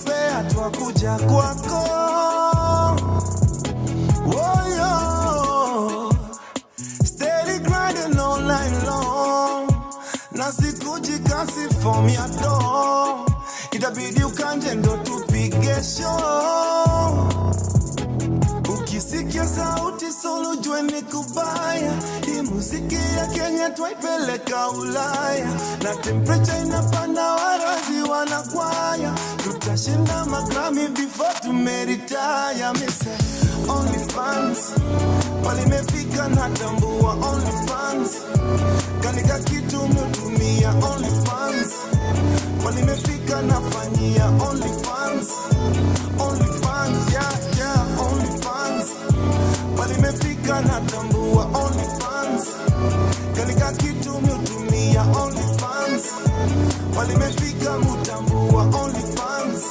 fair twakuja kwako. Oh yo, steady grinding all night long. Na sikuji kasi form ya door. Itabidi ukanje ndo tupige show. Ukisikia sauti solo jue ni kubaya. Hii muziki ya Kenya twaipeleka Ulaya. Na temperature inapanda warazi wanakwaya. Tutashinda magrami before tumeretire. Mise only fans walimefika na tambua only fans. Kanika kitu mutumia only fans. Walimefika nafanyia only fans. Only fans, yeah, only fans. Walimefika natambua only fans. Kanika kitu mutumia only fans. Walimefika mutambua only fans.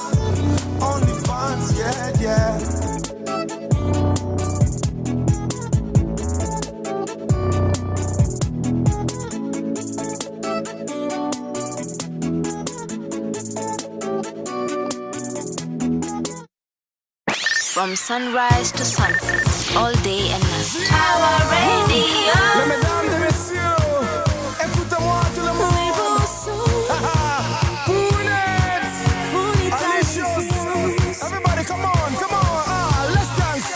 Only fans, yeah. From sunrise to sunset, all day and night. Power Radio. Le mesdames et messieurs, écoutez-moi tout le monde. Alicious. Everybody come on, let's dance.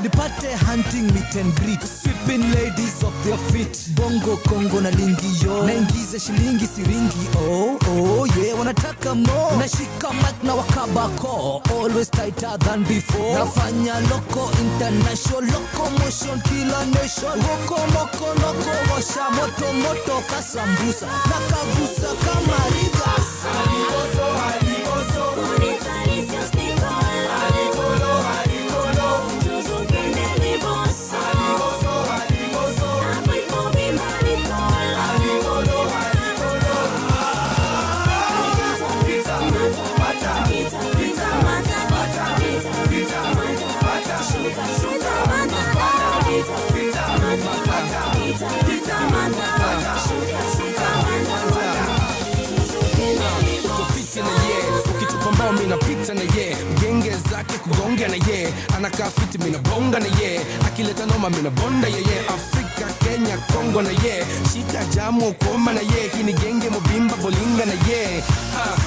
Nipate hunting meet and greet, sweeping ladies off their feet. Bongo Kongo na lingi yo, naingiza shilingi siringi. Oh yeah, wanataka more. Nashika mic na wakabako, always tighter than before. Nafanya loco international, locomotion kila nation. Woko moko noko washa moto kasambusa, nakavusa kama riga. Aligoso ukitupambao mina pita na ye, mgenge zake kugonga na ye, anakaa fiti mina bonga na ye, akileta noma mina bonda ye. Afrika, Kenya, Kongo na ye, shika jamu koma na ye, kini genge mobimba bolinga na ye.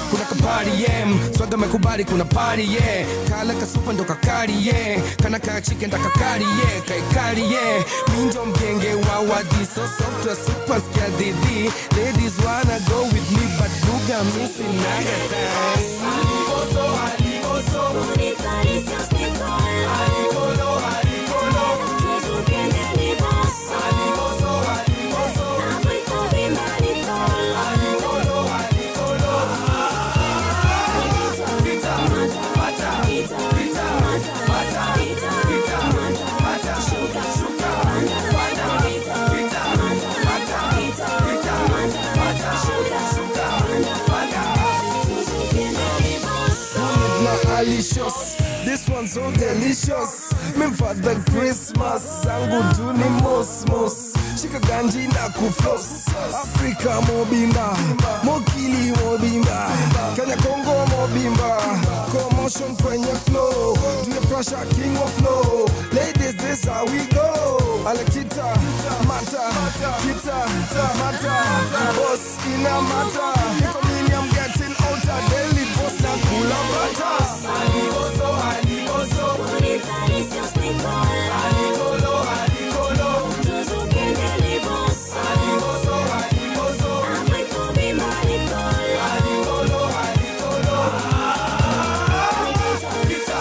Kuna kapari ye, swaga mekubali kuna party ye, kala kasupa ndo kakari ye, kana kaa chicken da kakari ye, kaikari ye. Minjo mgenge wawadi so soft super skia didi, ladies wanna go with me but buga missing naga time. Aligoso, Alicious Nicole. Aligolo, tuzukende ni boss. Aligoso, Afrika bimba Nicole. Aligolo, Pita, Alicious, this one's so delicious. Me for the Christmas, zangu tu ni mos. Shika ganji na kufloss. Africa mobimba, mokili mobimba, Kenya Kongo mobimba, commotion kwenye flow, do the pressure king of flow. Ladies, this how we go. Alekita, mata, kita, mata, boss ina mata. Iko mini I'm getting outer, daily boss na kula mata. Aligoso, Alicious Nicole. Aligolo, tuzukende ni boss. Aligoso, Afrika bimba Nicole. Aligolo, Pita,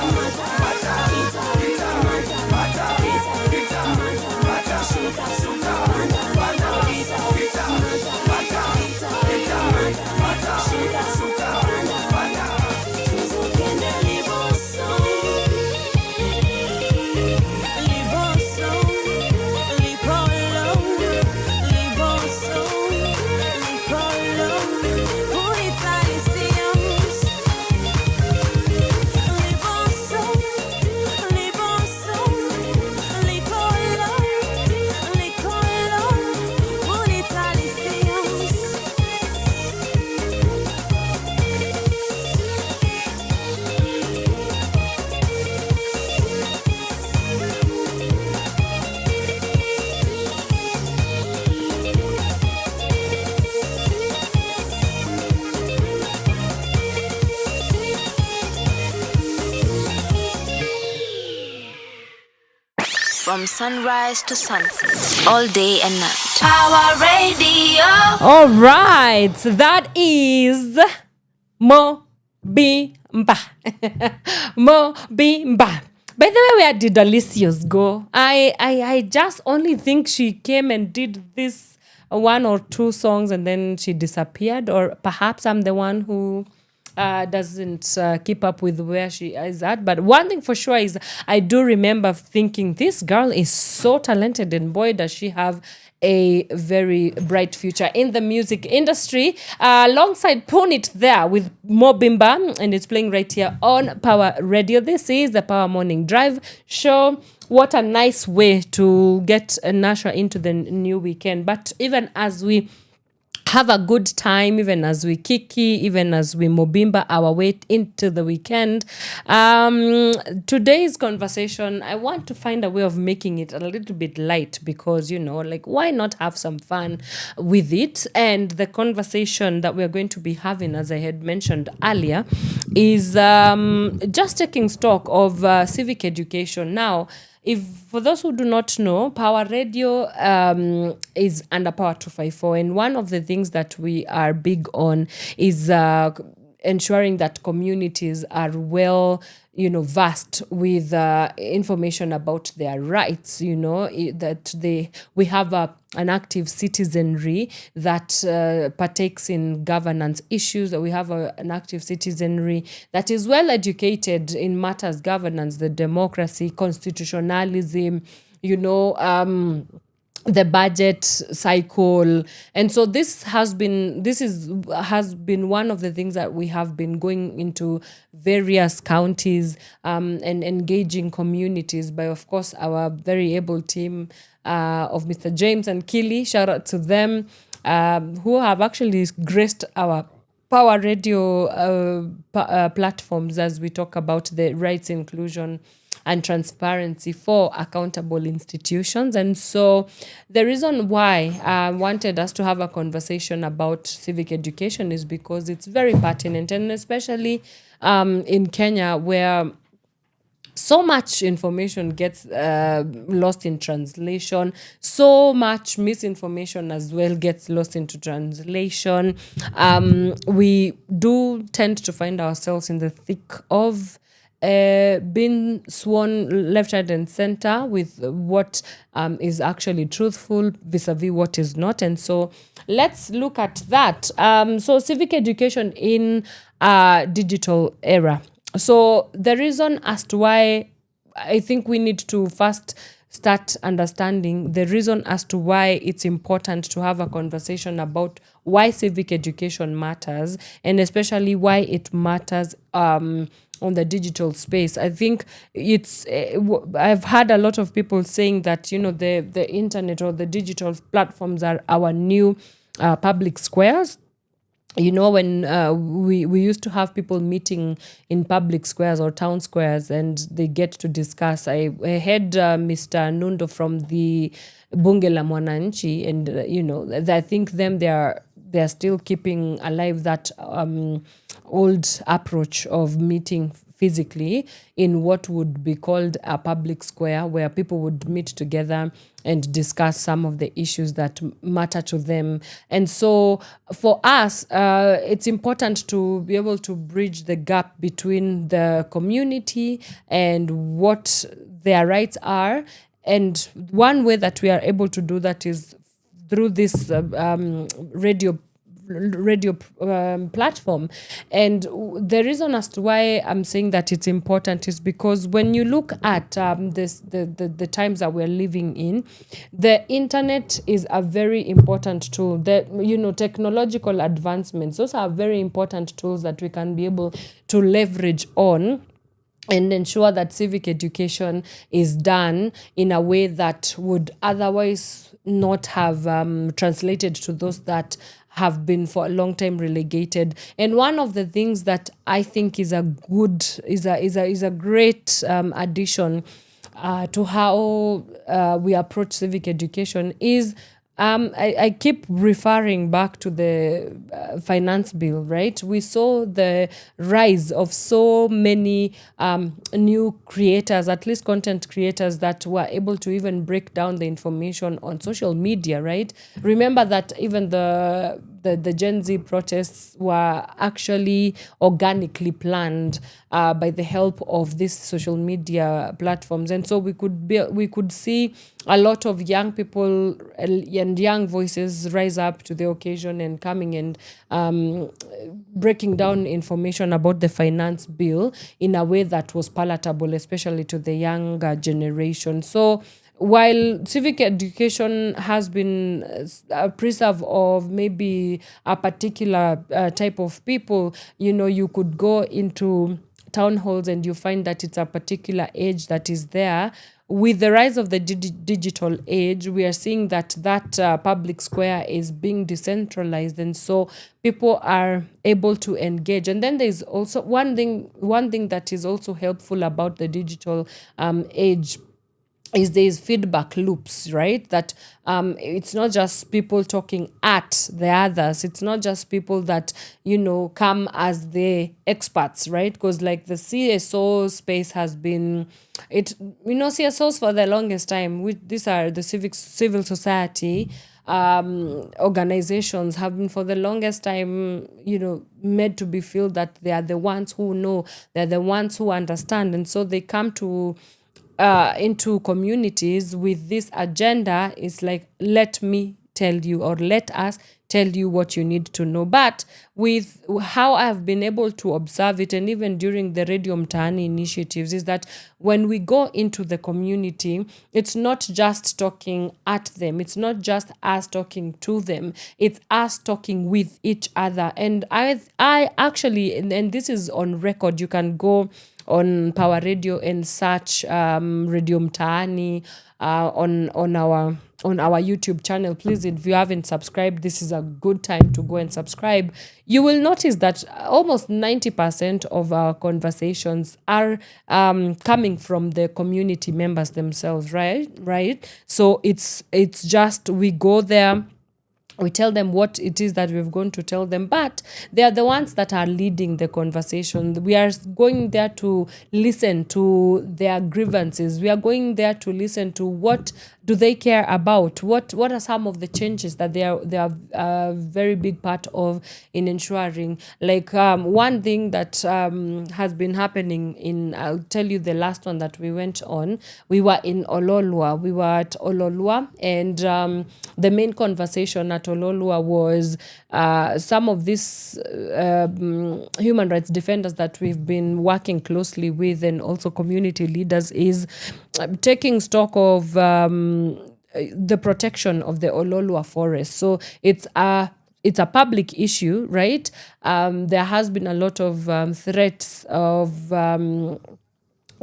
From sunrise to sunset, all day and night. Power Radio. All right, that is Mo Bimba. Mo Bimba. By the way, where did Alicia's go? I just only think she came and did this one or two songs and then she disappeared, or perhaps I'm the one who doesn't keep up with where she is at. But one thing for sure is I do remember thinking this girl is so talented, and boy does she have a very bright future in the music industry. Alongside Punit there with Mobimba, and it's playing right here on Power Radio. This is the Power Morning Drive show. What a nice way to get a Nasha into the new weekend. But even as we have a good time, even as we kiki, even as we mobimba our way into the weekend. Today's conversation, I want to find a way of making it a little bit light because, why not have some fun with it? And the conversation that we're going to be having, as I had mentioned earlier, is just taking stock of civic education. Now, for those who do not know, Power Radio is under Power 254, and one of the things that we are big on is ensuring that communities are well, versed with information about their rights. That we have an active citizenry that partakes in governance issues. That we have an active citizenry that is well educated in matters governance, the democracy, constitutionalism. The budget cycle. And so this has been one of the things that we have been going into various counties and engaging communities by, of course, our very able team of Mr. James and Kili. Shout out to them who have actually graced our Power Radio platforms as we talk about the rights, inclusion, and transparency for accountable institutions. And so the reason why I wanted us to have a conversation about civic education is because it's very pertinent, and especially in Kenya, where so much information gets lost in translation. So much misinformation as well gets lost into translation. We do tend to find ourselves in the thick of being sworn left, right, and center with what is actually truthful vis-a-vis what is not. And so let's look at that. So civic education in digital era. So the reason as to why I think we need to first start understanding the reason as to why it's important to have a conversation about why civic education matters, and especially why it matters on the digital space. I think it's I've heard a lot of people saying that the internet or the digital platforms are our new public squares. When we used to have people meeting in public squares or town squares and they get to discuss. I heard Mr. Nundo from the Bunge la Mwananchi, and I think they're still keeping alive that old approach of meeting physically in what would be called a public square, where people would meet together and discuss some of the issues that matter to them. And so for us, it's important to be able to bridge the gap between the community and what their rights are. And one way that we are able to do that is through this radio platform. And the reason as to why I'm saying that it's important is because when you look at the times that we're living in, the internet is a very important tool. Technological advancements, those are very important tools that we can be able to leverage on and ensure that civic education is done in a way that would otherwise not have translated to those that have been for a long time relegated. And one of the things that I think is a great addition to how we approach civic education is I keep referring back to the finance bill, right? We saw the rise of so many new creators, at least content creators, that were able to even break down the information on social media, right? Remember that even the Gen Z protests were actually organically planned by the help of these social media platforms, and so we could see a lot of young people and young voices rise up to the occasion and coming and breaking down information about the finance bill in a way that was palatable, especially to the younger generation. So while civic education has been a preserve of maybe a particular type of people, you could go into town halls and you find that it's a particular age that is there. With the rise of the digital age, we are seeing that public square is being decentralized, and so people are able to engage. And then there's also one thing that is also helpful about the digital age is these feedback loops, right? That it's not just people talking at the others. It's not just people that, come as the experts, right? Because like the CSO space has been, CSOs for the longest time, these are the civil society organizations have been for the longest time, made to be feel that they are the ones who know, they're the ones who understand. And so they come into communities with this agenda. Is like, let me tell you, or let us tell you what you need to know. But with how I've been able to observe it, and even during the Radio Mtaani initiatives, is that when we go into the community, it's not just talking at them. It's not just us talking to them. It's us talking with each other. And I actually, and this is on record, you can go on Power Radio and search Radio Mtaani on our YouTube channel. Please, if you haven't subscribed, this is a good time to go and subscribe. You will notice that almost 90% of our conversations are coming from the community members themselves, right? So it's just, we go there, we tell them what it is that we're going to tell them, but they are the ones that are leading the conversation. We are going there to listen to their grievances. We are going there to listen to what do they care about? What are some of the changes that they are a very big part of in ensuring? Like one thing that has been happening I'll tell you the last one that we went on. We were in Ololua. We were at Ololua, and the main conversation at Ololua was some of these human rights defenders that we've been working closely with, and also community leaders, is taking stock of the protection of the Ololua forest. So it's a public issue, right? There has been a lot of threats of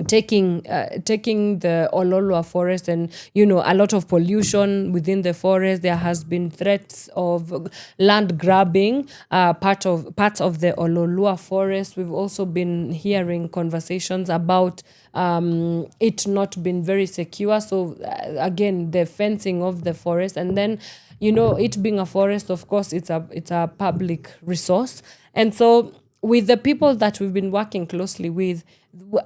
taking the Ololua forest, and a lot of pollution within the forest. There has been threats of land grabbing parts of the Ololua forest. We've also been hearing conversations about it not being very secure. So again, the fencing of the forest, and then it being a forest, of course, it's a public resource. And so with the people that we've been working closely with,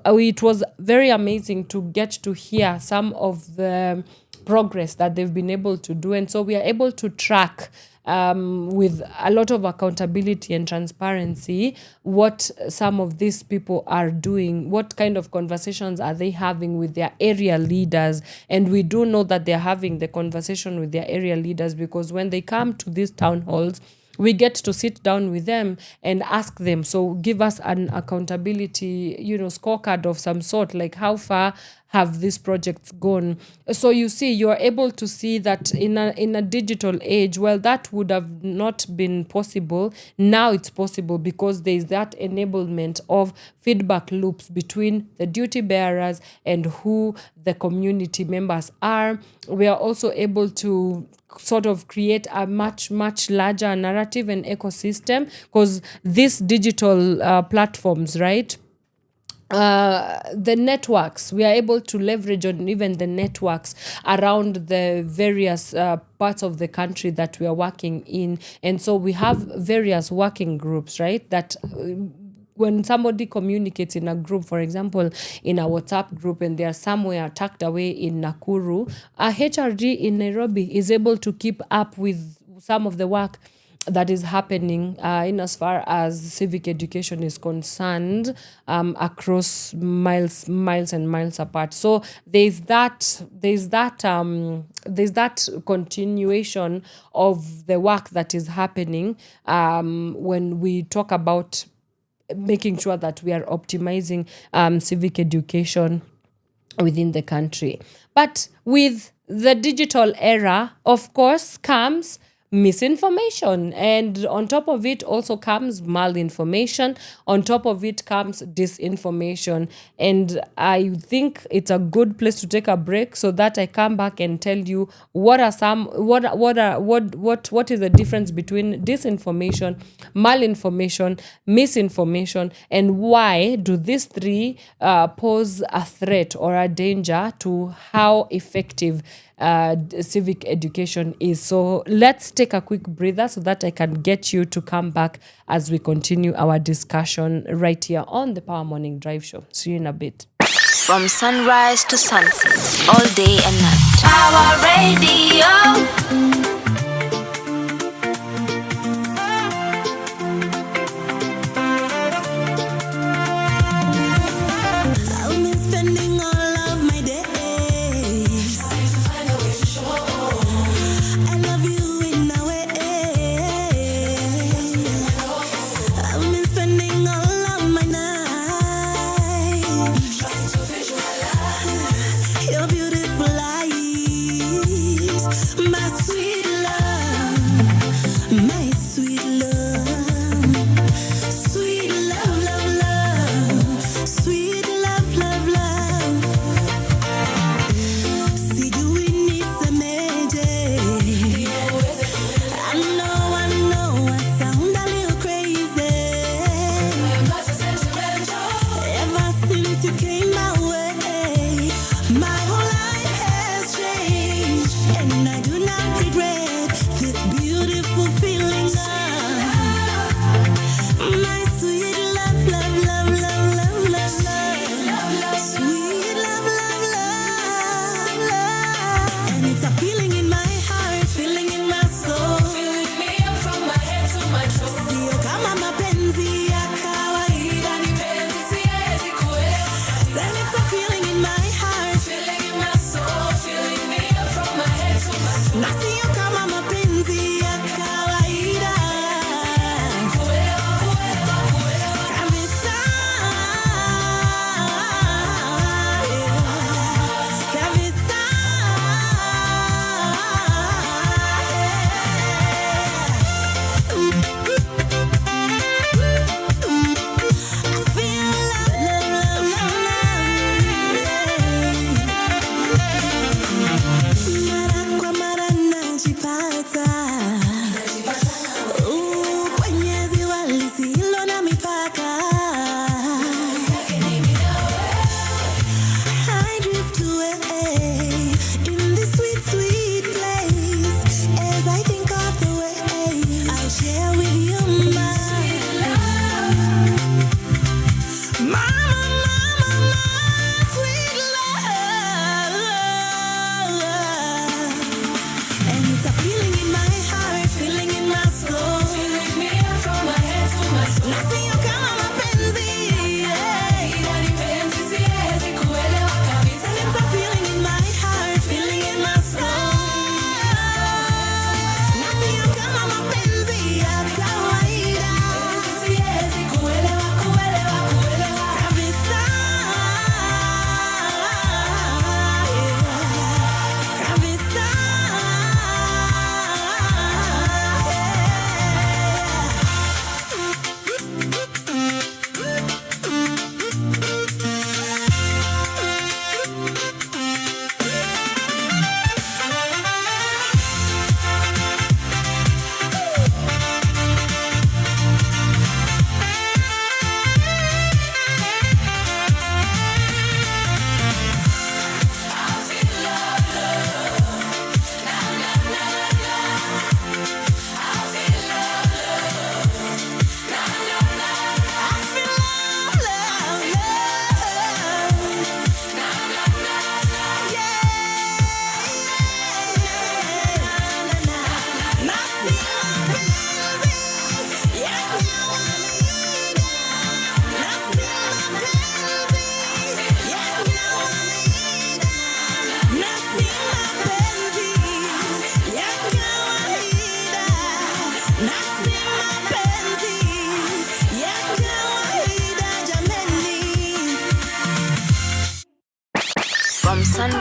it was very amazing to get to hear some of the progress that they've been able to do. And so we are able to track with a lot of accountability and transparency what some of these people are doing, what kind of conversations are they having with their area leaders. And we do know that they're having the conversation with their area leaders, because when they come to these town halls, we get to sit down with them and ask them, so give us an accountability, scorecard of some sort, like how far have these projects gone. So you see, you're able to see that in a digital age, well, that would have not been possible. Now it's possible because there's that enablement of feedback loops between the duty bearers and who the community members are. We are also able to sort of create a much, much larger narrative and ecosystem, because these digital platforms, right, the networks. We are able to leverage on even the networks around the various parts of the country that we are working in. And so we have various working groups, right? That when somebody communicates in a group, for example, in a WhatsApp group, and they are somewhere tucked away in Nakuru, a HRG in Nairobi is able to keep up with some of the work that is happening in as far as civic education is concerned, across miles and miles apart. So there's that continuation of the work that is happening when we talk about making sure that we are optimizing civic education within the country. But with the digital era, of course, comes misinformation, and on top of it also comes malinformation. On top of it comes disinformation, and I think it's a good place to take a break so that I come back and tell you what is the difference between disinformation, malinformation, misinformation, and why do these three pose a threat or a danger to how effective civic education is. So let's take a quick breather so that I can get you to come back as we continue our discussion right here on the Power Morning Drive Show. See you in a bit. From sunrise to sunset, all day and night. Power Radio.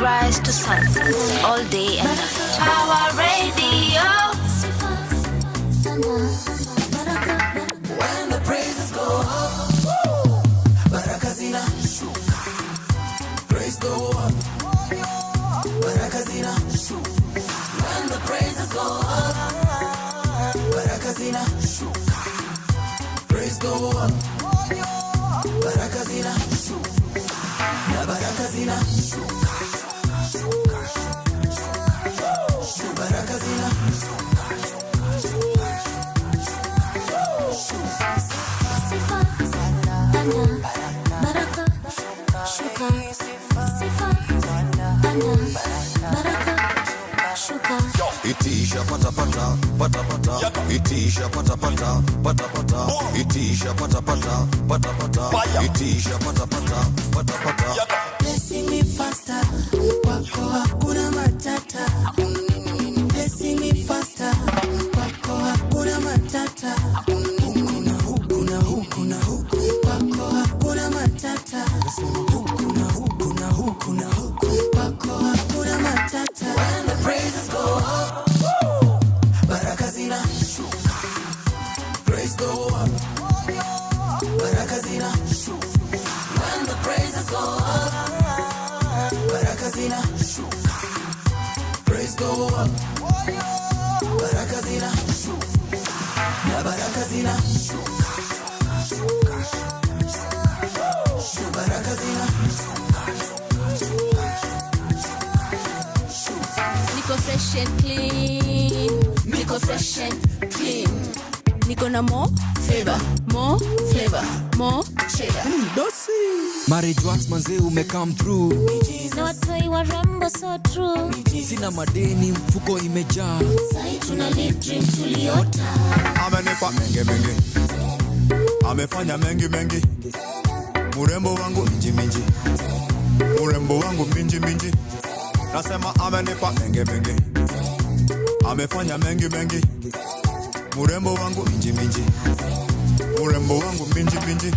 sunrise to sunset, all day and night. Power Radio. When the praises go up, baraka zinashuka. Praise go up, baraka zinashuka. When the praises go up, baraka zinashuka. Praise go up, baraka zinashuka. Na baraka zinashuka. Baraka zinashuka. Sifa, Ana, Baraka, Shuka. Sifa, Ana, Baraka, Shuka. Itisha pata pata pata pata. Itisha pata pata pata pata. Itisha pata pata pata pata. Itisha pata pata pata pata. Blessing me faster, kwako hakuna matata. Blessing me faster, kwako hakuna matata. Huku na huku na huku na huku, kwako hakuna matata. Huku na huku na huku na huku, kwako hakuna matata. When the praises go up, baraka zinashuka. Praise go up, baraka zinashuka. When the praises go up, baraka zinashuka. Praise go up, baraka zinashuka. Na baraka zinashuka. Baraka zinashuka. Niko fresh and clean. Niko fresh and clean. Niko na more flavor, more flavor, more cheddar. Marriage wax manze come through. Na watoi warembo so true. Sina madeni mfuko imejaa. Sai tuna live dream tuliota. Amenipa mengi mengi, amefanya mengi mengi. Murembo wangu minji minji, murembo wangu minji minji. Nasema amenipa mengi mengi, amefanya mengi mengi. Murembo wangu minji minji, murembo wangu minji minji.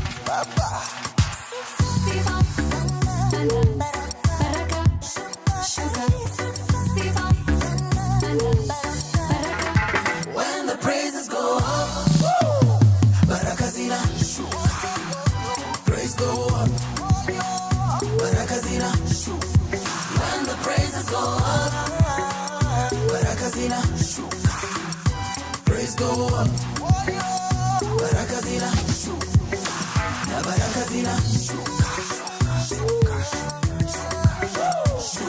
When the praises go up, baraka zinashuka. Praise go up, baraka zinashuka. When the praises go up, baraka zinashuka. Praise go up, baraka zinashuka. Na baraka zinashuka.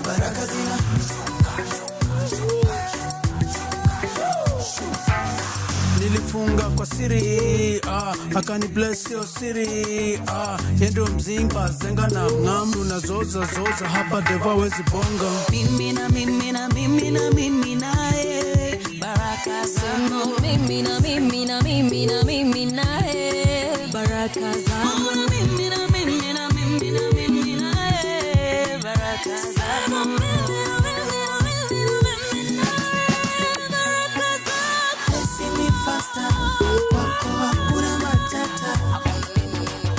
Baraka zinashuka. Nilifunga kwa siri, akani bless yo siri, yendo mzinga zenga na mnamdu na zoza hapa deva wezi bonga. Mimi na mimi na mimi na mimi nae baraka zangu. Mimi na mimi na mimi na mimi nae baraka zangu. Mimi na mimi na mimi na mimi nae baraka zangu. Blessing me faster, kwako hakuna matata.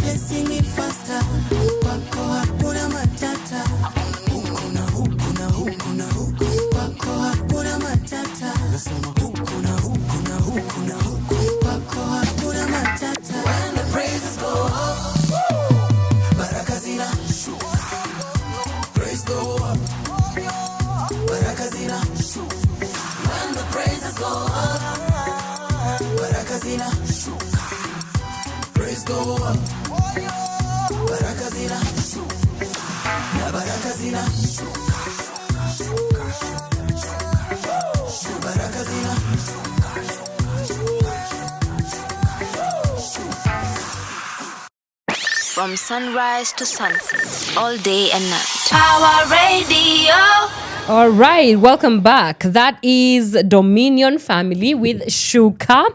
Blessing me faster, kwako hakuna matata. Huku na huku na huku na huku, kwako hakuna matata. Huku na huku na huku na huku, kwako hakuna matata. When the praises go up, baraka zinashuka. Praise go up, baraka zinashuka. When the praises go up, baraka zinashuka. Praise go up, baraka zinashuka. Na baraka zinashuka. Baraka zinashuka. From sunrise to sunset, all day and night. Power Radio. All right, welcome back. That is Dominion Family with Shuka.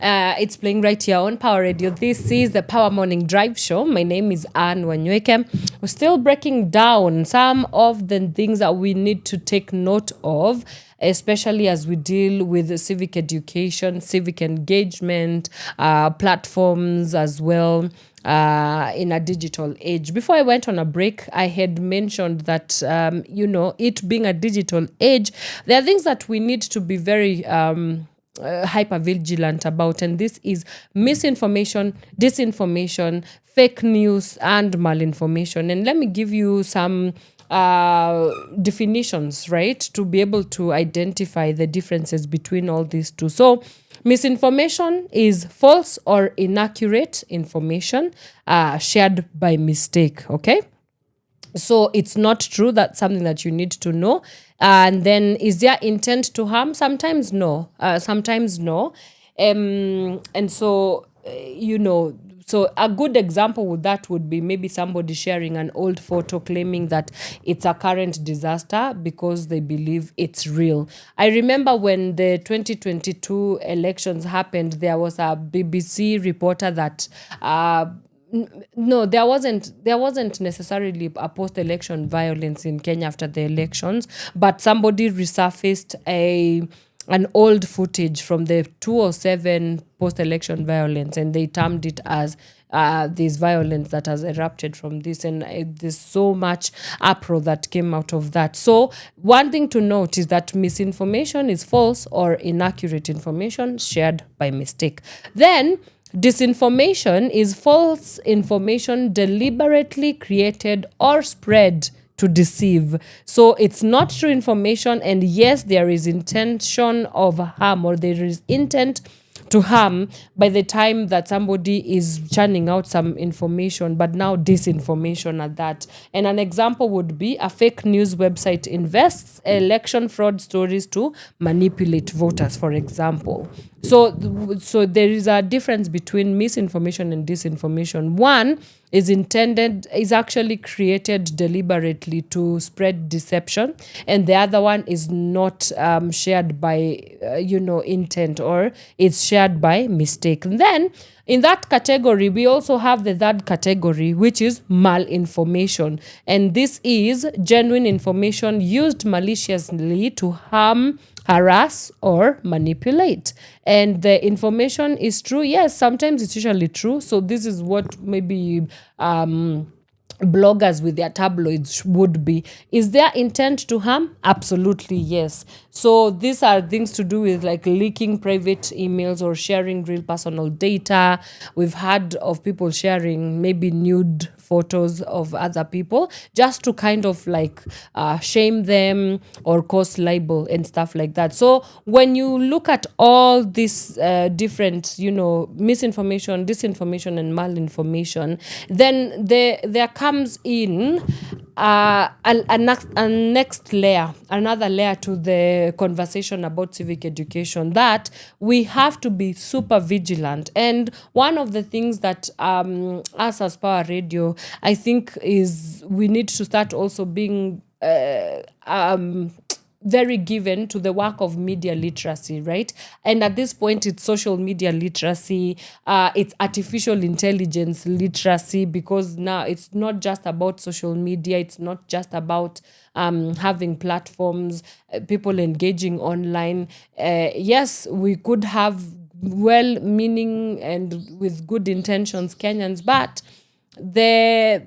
It's playing right here on Power Radio. This is the Power Morning Drive Show. My name is Wanyoike. We're still breaking down some of the things that we need to take note of, especially as we deal with civic education, civic engagement, platforms as well. in a digital age. Before I went on a break, I had mentioned that, it being a digital age, there are things that we need to be very hyper vigilant about, and this is misinformation, disinformation, fake news, and malinformation. And let me give you some definitions, right, to be able to identify the differences between all these two. So misinformation is false or inaccurate information shared by mistake. Okay, so it's not true. That's something that you need to know. And then, is there intent to harm? Sometimes no. Sometimes no. And so, so a good example with that would be maybe somebody sharing an old photo claiming that it's a current disaster because they believe it's real. I remember when the 2022 elections happened, there was a BBC reporter that no, there wasn't necessarily a post-election violence in Kenya after the elections, but somebody resurfaced an old footage from the 2007 post-election violence, and they termed it as this violence that has erupted from this, and there's so much uproar that came out of that. So one thing to note is that misinformation is false or inaccurate information shared by mistake. Then disinformation is false information deliberately created or spread to deceive. So it's not true information, and yes, there is intention of harm, or there is intent to harm by the time that somebody is churning out some information, but now disinformation at that. And an example would be a fake news website invests election fraud stories to manipulate voters, for example. So there is a difference between misinformation and disinformation. One is actually created deliberately to spread deception, and the other one is not shared by intent, or it's shared by mistake. And then in that category, we also have the third category, which is malinformation, and this is genuine information used maliciously to harm, harass, or manipulate. And the information is true. Yes, sometimes it's usually true. So this is what maybe bloggers with their tabloids would be. Is there intent to harm? Absolutely, yes. So these are things to do with like leaking private emails or sharing real personal data. We've heard of people sharing maybe nude photos of other people just to kind of like shame them or cause libel and stuff like that. So when you look at all these different, misinformation, disinformation, and malinformation, then there comes in a next layer, another layer to the conversation about civic education, that we have to be super vigilant. And one of the things that us as Power Radio, I think, is we need to start also being very given to the work of media literacy, right? And at this point, it's social media literacy, it's artificial intelligence literacy, because now it's not just about social media, it's not just about having platforms, people engaging online. Yes, we could have well-meaning and with good intentions Kenyans, but the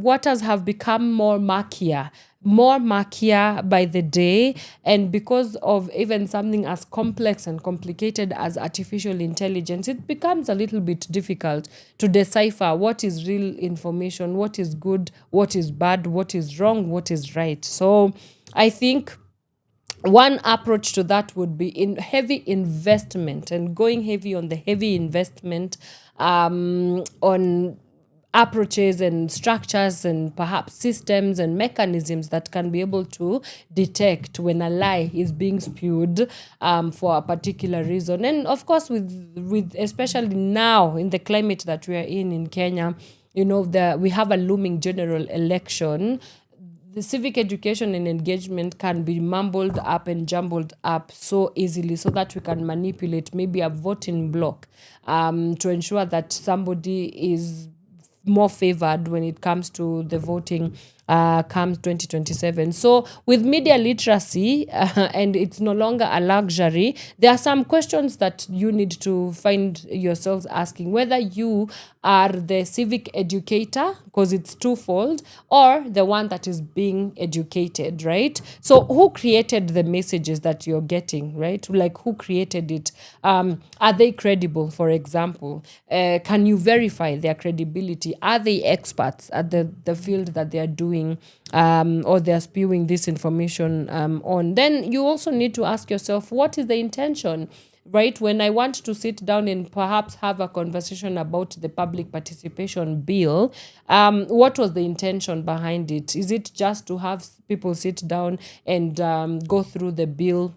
waters have become more murkier by the day. And because of even something as complex and complicated as artificial intelligence, it becomes a little bit difficult to decipher what is real information, what is good, what is bad, what is wrong, what is right. So I think one approach to that would be in heavy investment, and going heavy on the heavy investment on approaches and structures and perhaps systems and mechanisms that can be able to detect when a lie is being spewed for a particular reason. And of course, with especially now in the climate that we are in Kenya, we have a looming general election. The civic education and engagement can be mumbled up and jumbled up so easily, so that we can manipulate maybe a voting block to ensure that somebody is more favored when it comes to the voting comes 2027. So with media literacy, and it's no longer a luxury, there are some questions that you need to find yourselves asking, whether you are the civic educator, because it's twofold, or the one that is being educated, right? So who created the messages that you're getting, right? Like, who created it? Are they credible, for example? Can you verify their credibility? Are they experts at the field that they are doing, or they're spewing this information on? Then you also need to ask yourself, what is the intention? Right, when I want to sit down and perhaps have a conversation about the public participation bill, what was the intention behind it? Is it just to have people sit down and go through the bill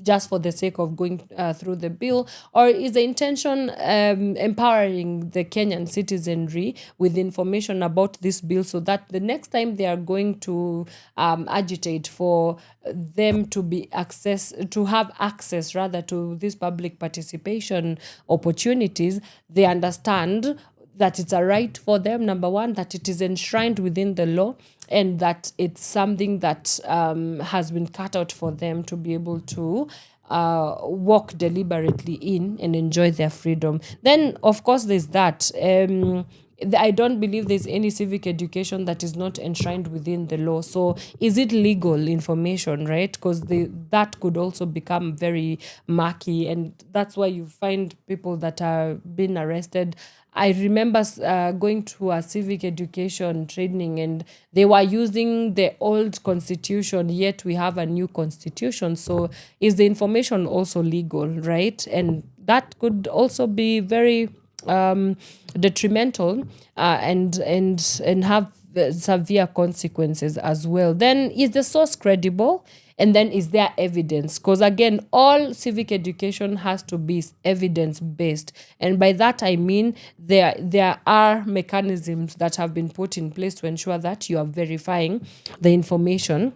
just for the sake of going through the bill, or is the intention empowering the Kenyan citizenry with information about this bill, so that the next time they are going to agitate for them to have access rather to these public participation opportunities, they understand that it's a right for them, number one, that it is enshrined within the law, and that it's something that has been cut out for them to be able to walk deliberately in and enjoy their freedom. Then, of course, there's that. I don't believe there's any civic education that is not enshrined within the law. So is it legal information, right? Because that could also become very murky, and that's why you find people that are being arrested. I remember going to a civic education training, and they were using the old constitution, yet we have a new constitution. So is the information also legal, right? And that could also be very detrimental and have severe consequences as well. Then, is the source credible? And then, is there evidence? Because again, all civic education has to be evidence-based. And by that, I mean there are mechanisms that have been put in place to ensure that you are verifying the information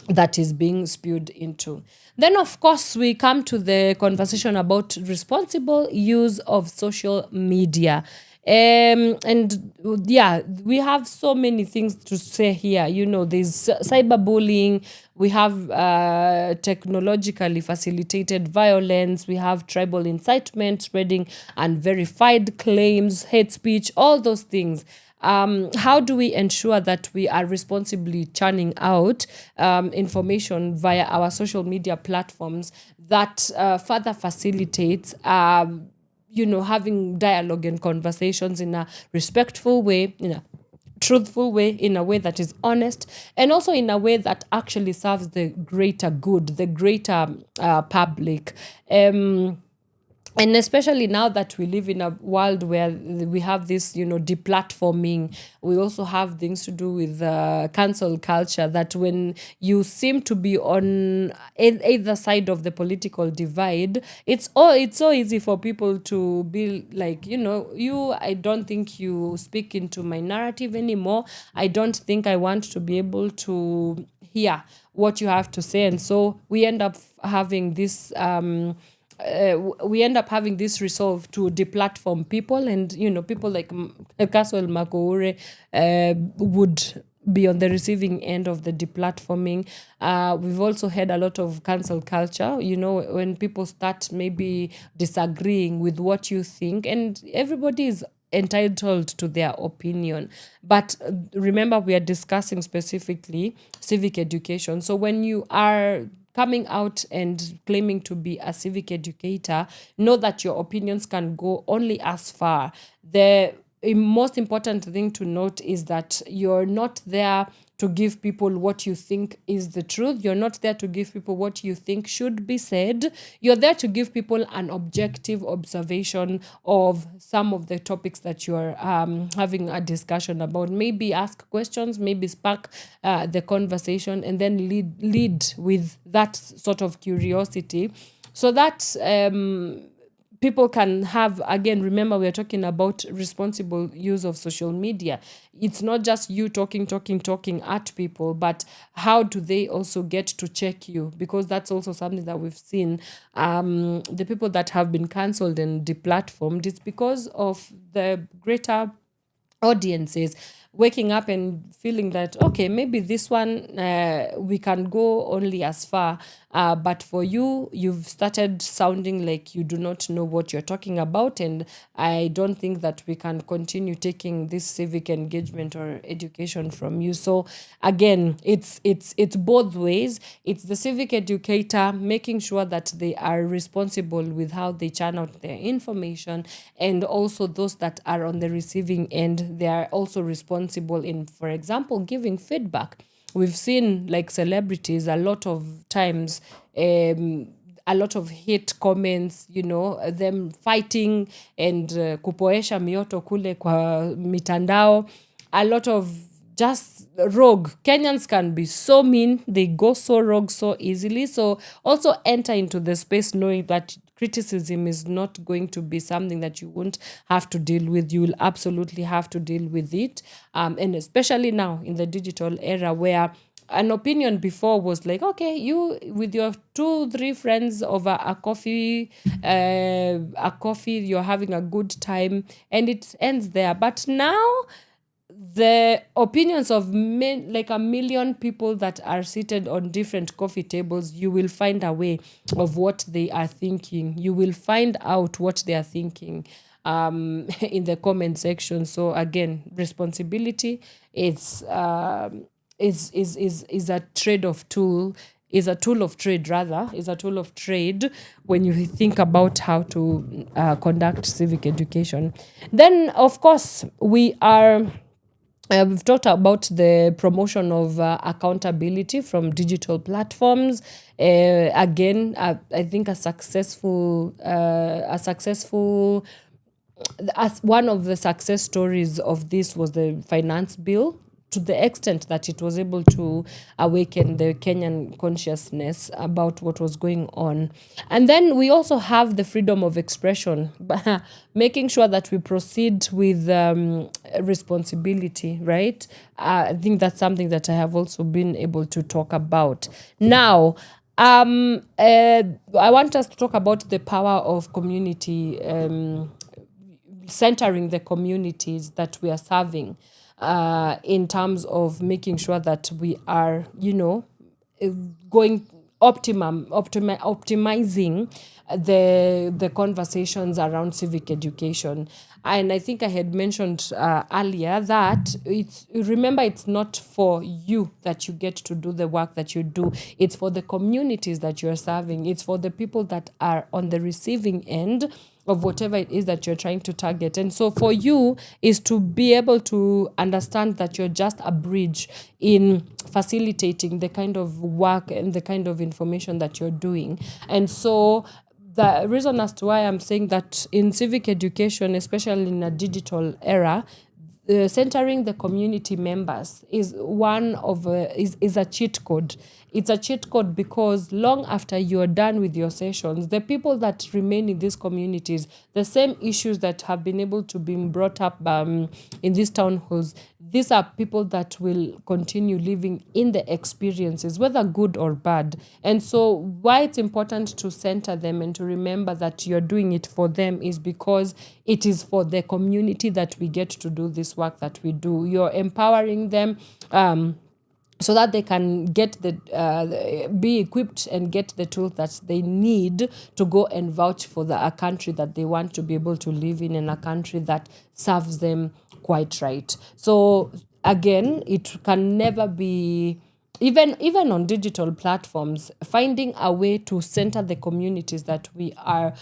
that is being spewed into. Then, of course, we come to the conversation about responsible use of social media. And yeah, we have so many things to say here. You know, there's cyberbullying, we have technologically facilitated violence, we have tribal incitement, spreading unverified claims, hate speech, all those things. How do we ensure that we are responsibly churning out information via our social media platforms that further facilitates having dialogue and conversations in a respectful way, in a truthful way, in a way that is honest, and also in a way that actually serves the greater good, the greater public. And especially now that we live in a world where we have this, deplatforming, we also have things to do with cancel culture, that when you seem to be on either side of the political divide, it's so easy for people to be like, I don't think you speak into my narrative anymore. I don't think I want to be able to hear what you have to say. And so we end up having this resolve to deplatform people, and people like Caswell Makoure would be on the receiving end of the deplatforming. We've also had a lot of cancel culture, when people start maybe disagreeing with what you think, and everybody is entitled to their opinion. But remember, we are discussing specifically civic education. So when you are coming out and claiming to be a civic educator, know that your opinions can go only as far. The most important thing to note is that you're not there to give people what you think is the truth. You're not there to give people what you think should be said. You're there to give people an objective observation of some of the topics that you're having a discussion about. Maybe ask questions, maybe spark the conversation, and then lead with that sort of curiosity, so that people can have, again, remember, we're talking about responsible use of social media. It's not just you talking at people, but how do they also get to check you? Because that's also something that we've seen. The people that have been cancelled and deplatformed, it's because of the greater audiences. waking up and feeling that, okay, maybe this one, we can go only as far. But for you, you've started sounding like you do not know what you're talking about. And I don't think that we can continue taking this civic engagement or education from you. So again, it's both ways. It's the civic educator making sure that they are responsible with how they churn out their information, and also those that are on the receiving end, they are also responsible in, for example, giving feedback. We've seen, like, celebrities a lot of times, a lot of hate comments, them fighting and kupoesha mioto kule kwa mitandao, a lot of just rogue. Kenyans can be so mean, they go so rogue so easily. So also enter into the space knowing that criticism is not going to be something that you won't have to deal with. You will absolutely have to deal with it. And especially now in the digital era, where an opinion before was like, okay, you with your 2-3 friends over a coffee, you're having a good time and it ends there. But now the opinions of like a million people that are seated on different coffee tables, you will find a way of what they are thinking. You will find out what they are thinking in the comment section. So again, responsibility is a trade-off tool, is a tool of trade when you think about how to conduct civic education. Then, of course, we've talked about the promotion of accountability from digital platforms. Again, I think as one of the success stories of this was the finance bill, to the extent that it was able to awaken the Kenyan consciousness about what was going on. And then we also have the freedom of expression, making sure that we proceed with responsibility, right? I think that's something that I have also been able to talk about. Now, I want us to talk about the power of community, centering the communities that we are serving, in terms of making sure that we are, optimizing the conversations around civic education. And I think I had mentioned earlier that it's not for you that you get to do the work that you do. It's for the communities that you're serving. It's for the people that are on the receiving end of whatever it is that you're trying to target. And so for you is to be able to understand that you're just a bridge in facilitating the kind of work and the kind of information that you're doing. And so the reason as to why I'm saying that in civic education, especially in a digital era, centering the community members is is a cheat code. It's a cheat code because long after you're done with your sessions, the people that remain in these communities, the same issues that have been able to be brought up in these town halls, these are people that will continue living in the experiences, whether good or bad. And so why it's important to center them and to remember that you're doing it for them is because it is for the community that we get to do this work that we do. You're empowering them so that they can get be equipped and get the tools that they need to go and vouch for a country that they want to be able to live in, and a country that serves them quite right. So again, it can never be, even on digital platforms, finding a way to center the communities that we are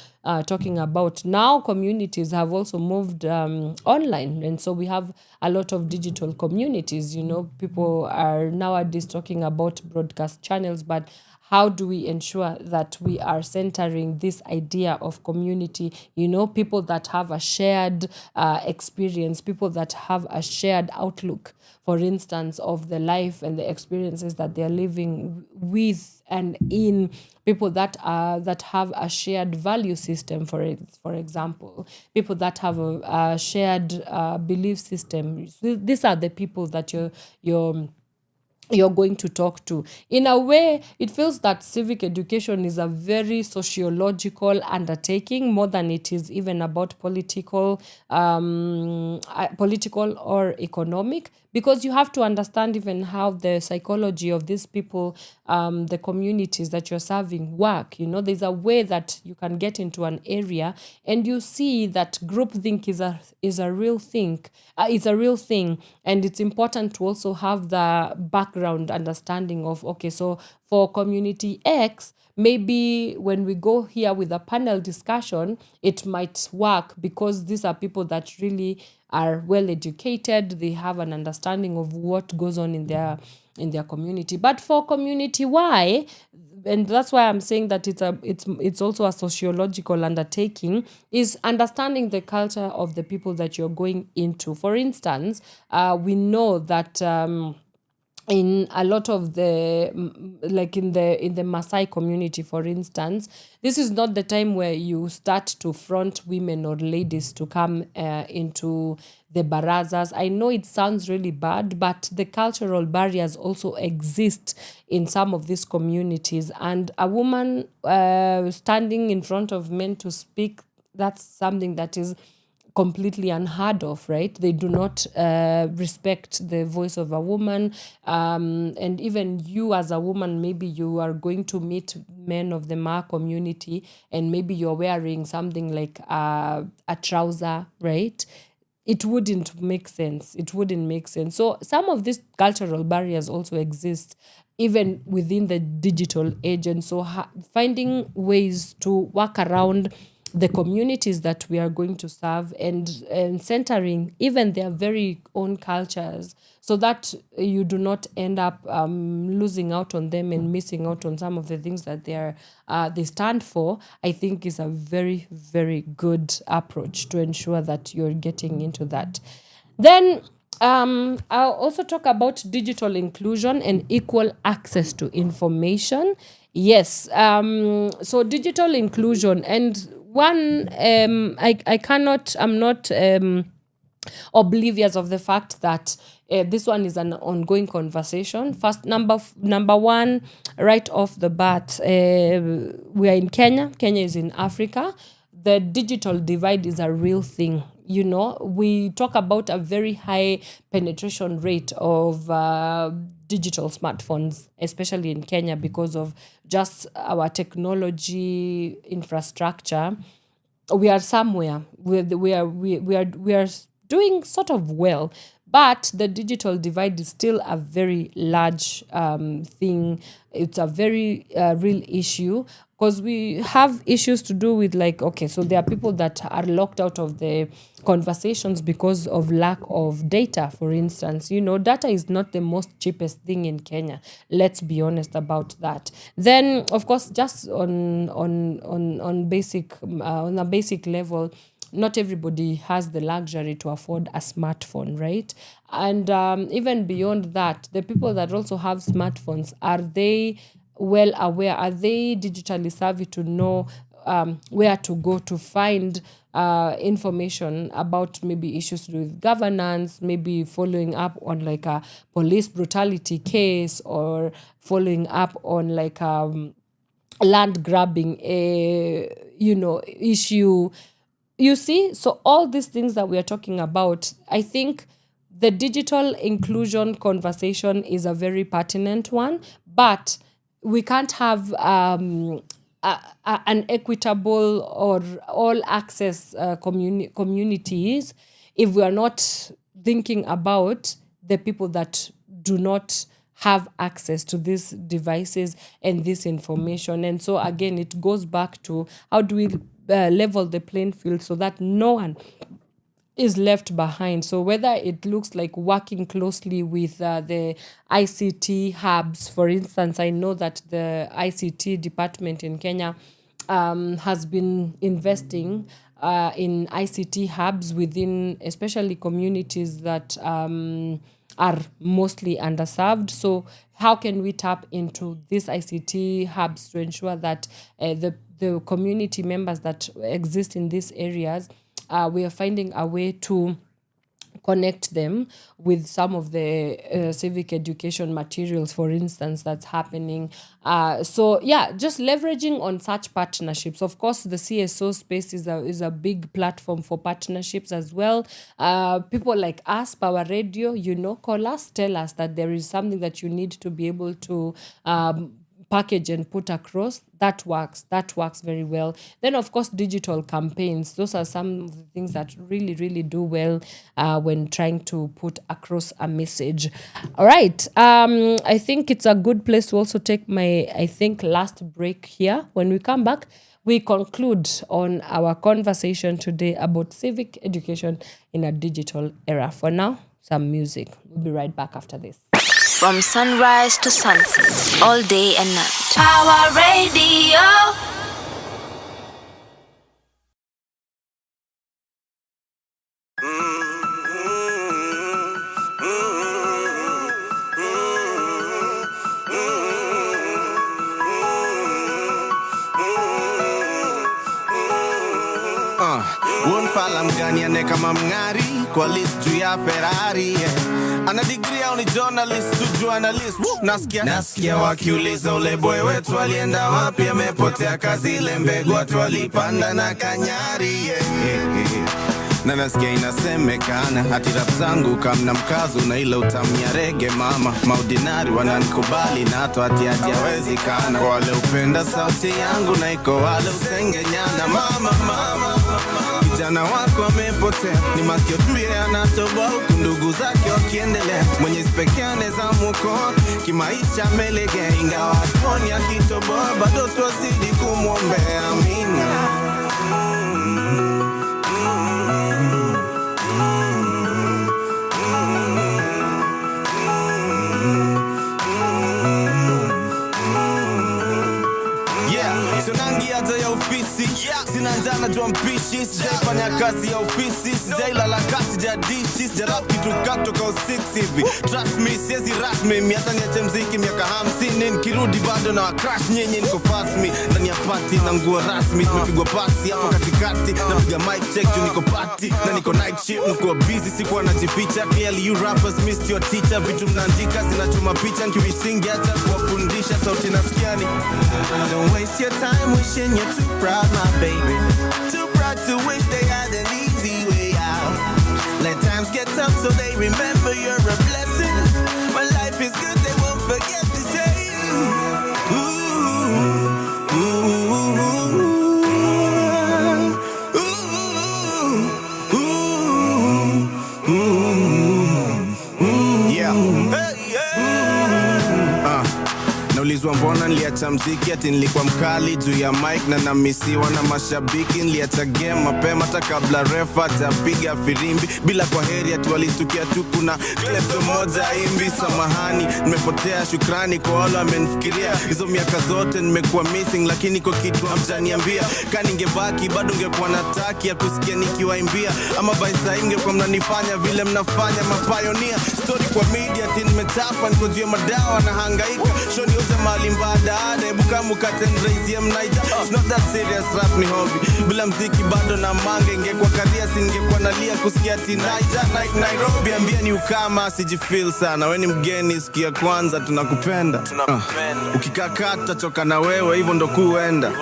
talking about. Now communities have also moved online, and so we have a lot of digital communities. People are nowadays talking about broadcast channels, but how do we ensure that we are centering this idea of community? People that have a shared experience, people that have a shared outlook, for instance, of the life and the experiences that they're living with and in, people that have a shared value system, for example, people that have a shared belief system. These are the people that you're you're going to talk to. In a way, it feels that civic education is a very sociological undertaking more than it is even about political or economic, because you have to understand even how the psychology of these people, the communities that you're serving work. There's a way that you can get into an area and you see that groupthink is a real thing. It's a real thing, and it's important to also have the background understanding of, okay, so for community X, maybe when we go here with a panel discussion, it might work because these are people that really are well educated. They have an understanding of what goes on in their community. But for community Y, and that's why I'm saying that it's also a sociological undertaking, is understanding the culture of the people that you're going into. For instance, we know that in a lot of the, like in the Maasai community, for instance, this is not the time where you start to front women or ladies to come into the barazas. I know it sounds really bad, but the cultural barriers also exist in some of these communities. And a woman standing in front of men to speak, that's something that is completely unheard of, right? They do not respect the voice of a woman. And even you as a woman, maybe you are going to meet men of the Ma community and maybe you're wearing something like a trouser, right? It wouldn't make sense. So some of these cultural barriers also exist even within the digital age. And so finding ways to work around the communities that we are going to serve and centering even their very own cultures, so that you do not end up losing out on them and missing out on some of the things that they stand for, I think is a very, very good approach to ensure that you're getting into that. Then I'll also talk about digital inclusion and equal access to information. Yes, so digital inclusion, and one, I'm not oblivious of the fact that this one is an ongoing conversation. First, number one, right off the bat, we are in Kenya. Kenya is in Africa. The digital divide is a real thing. We talk about a very high penetration rate of digital smartphones, especially in Kenya, because of just our technology infrastructure. We are somewhere. We are doing sort of well, but the digital divide is still a very large thing. It's a very real issue, because we have issues to do with, like, okay, so there are people that are locked out of the conversations because of lack of data, for instance. Data is not the most cheapest thing in Kenya. Let's be honest about that. Then, of course, just on a basic level, not everybody has the luxury to afford a smartphone, right? And even beyond that, the people that also have smartphones, are they well aware? Are they digitally savvy to know where to go to find information about maybe issues with governance, maybe following up on like a police brutality case, or following up on like land grabbing issue? You see, so all these things that we are talking about, I think the digital inclusion conversation is a very pertinent one, but we can't have an equitable or all access communities if we are not thinking about the people that do not have access to these devices and this information. And so again, it goes back to how do we level the playing field so that no one is left behind. So whether it looks like working closely with the ICT hubs, for instance, I know that the ICT department in Kenya has been investing in ICT hubs within especially communities that are mostly underserved. So how can we tap into these ICT hubs to ensure that the community members that exist in these areas, we are finding a way to connect them with some of the civic education materials, for instance, that's happening. So just leveraging on such partnerships. Of course, the CSO space is a big platform for partnerships as well. People like us, Pawa Radio, call us, tell us that there is something that you need to be able to package and put across. That works very well. Then of course, digital campaigns, those are some of the things that really, really do well when trying to put across a message. All right, I think it's a good place to also take my last break here. When we come back, we conclude on our conversation today about civic education in a digital era. For now, some music. We'll be right back after this. From sunrise to sunset, all day and night. Pawa Radio. Wonfala mganiane kama mng'ari kwa list juu ya Ferrari, ana degree au ni journalist tu journalist. Nasikia wakiuliza ule boy wetu alienda wapi, amepotea kazi, ile mbegu watu walipanda na kanyari, Na nasikia inasemekana hati rap zangu kamna mkazo na ile utamnya rege mama. Maudinari wananikubali na hata hati hawezekana. Kwa wale upenda sauti yangu na iko wale usengenyana. Mama kijana wako amepotea, ni masikio tu yeye anatoboa, huku ndugu zake wakiendelea. Mwenyezi pekee anaweza muokoa, kimaisha amelegea, ingawa hatuoni akitoboa, bado twazidi kumwombea. Amina. Ya ofisi, sina njana jua mpishi, sijaifanya kazi ya ofisi, sijailala kasi jadishi, sijarap kitu katoka o6 hivi. Trust me, siezi rasmi, miata niache mziki miaka 50, nikirudi bado na crash nyenye niko fast me. Ndani ya party na nguo rasmi, tumepigwa pasi hapo katikati, napiga mic check juu niko party, na niko night shift, niko busy, sikuwa najificha. Clearly you rappers missed your teacher, vitu mnaandika zinachoma picha, nkiwisingi hata kuwafundisha sauti nasikiani. Don't waste your time wishing you're too proud, my baby. Too proud to wish they had an easy way out. Let times get tough so they remember you're a blessing. When life is good, they won't forget to say, ooh, ooh, ooh, ooh, ooh, ooh. Yeah. Hey, yeah. Naulizwa mbona niliacha mziki, ati nilikuwa mkali juu ya mic na namisiwa na mashabiki. Niliacha game mapema hata kabla refa tapiga firimbi, bila kwa heri ati walistukia tu kuna klepto moja imbi. Samahani, nimepotea, shukrani kwa wale wamenifikiria. Hizo miaka zote nimekuwa missing, lakini kwa kitu hamjaniambia. Kani ningebaki bado ungekuwa nataki ya kusikia nikiwaimbia, ama by saa ingekuwa mnanifanya vile mnafanya mapioneer. Story kwa media ati nimetafa, niko juu ya madawa na hangaika. Shoni yote mali mbada, hebu kama ukatendraise mnaita. It's not that serious, rap ni hobby. Bila mziki bado na mange, ingekuwa career singekuwa nalia kusikia tinaija like Nairobi. Ambia ni ukama, sijifeel sana. Wewe ni mgeni, sikia kwanza tunakupenda. Ukikakata choka na wewe, hivyo ndo kuenda.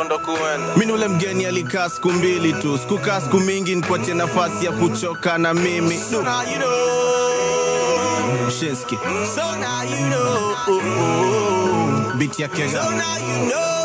Mimi ule mgeni alikaa siku mbili tu, sikukaa siku mingi nikuachie nafasi ya kuchoka na mimi. So now you know. Shinski. So now you know. Beat ya Kega. So now you know.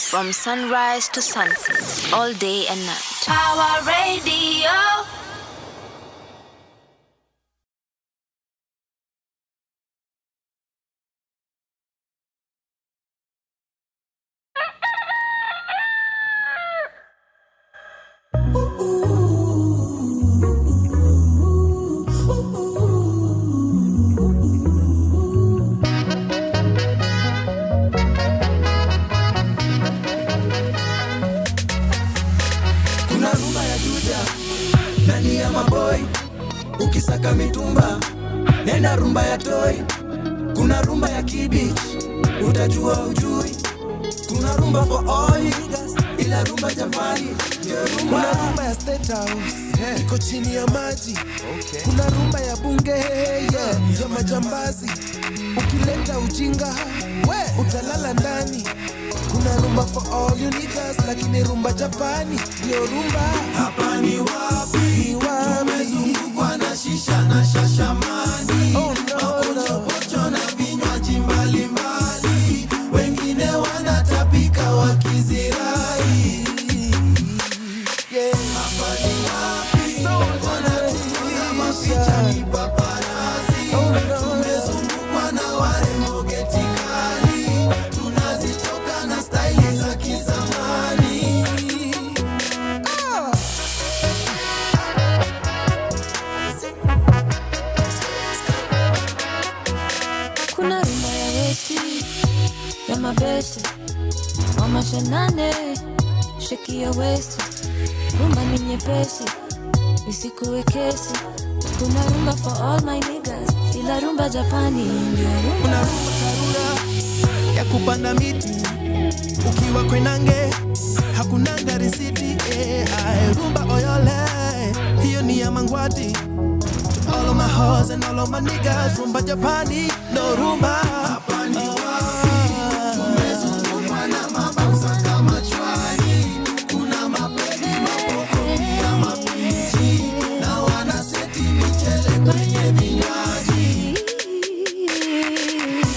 From sunrise to sunset, all day and night. Pawa Radio. nani ya maboy. Ukisaka mitumba nenda rumba ya toy. Kuna rumba ya kibich utajua ujui. Kuna rumba for all niggas ila rumba Japani. Kuna rumba ya State House iko chini ya maji. Kuna rumba ya bunge ya majambazi. Ukileta ujinga utalala ndani. Kuna rumba for all you niggas lakini rumba Japani ndio rumba. Hapa ni wapi? Tumezungukwa na shisha na shashamani. Mapochopocho na vinywaji mbalimbali. Wengine wanatapika wakizirai. Hapa ni wapi? Wanatupiga mapicha ni paparazi. Tumezungukwa na warembo geti kali. Tunazitoka na staili za kizamani. Kuna rumba ya westi ya mabeste mama shanane sheki ya westi. Rumba ni nyepesi isikuwe kesi. Kuna rumba for all my niggas ila rumba Japani ndio rumba. Kuna rumba karura ya kupanda miti. Ukiwa kwenange hakunanga risiti. Rumba oyole hiyo ni ya mangwati. To all of my hoes and all of my niggas, rumba Japani no rumba. Hapa ni wapi? Tumezungukwa na mabausa kama chwani. Kuna mapedi mapoko ya mapichi. Na wanaseti michele kwenye vinywaji.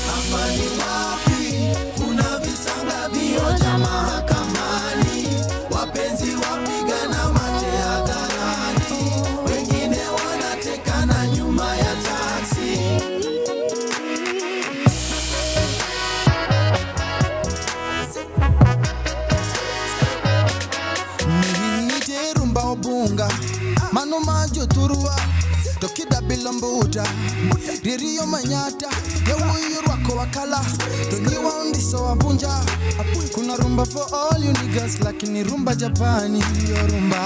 Hapa ni wapi? Kuna visanga vioja mahakamani. Wapenzi wapigana mate hadharani. Wengine wanatekana nyuma ya taksi. Niite rumba obunga mano majo turua tokida bilombuta ririyo manyata yawuyo rwako wakala toniwa undiso wabunja. Kuna rumba for all you niggas lakini rumba Japani yo rumba.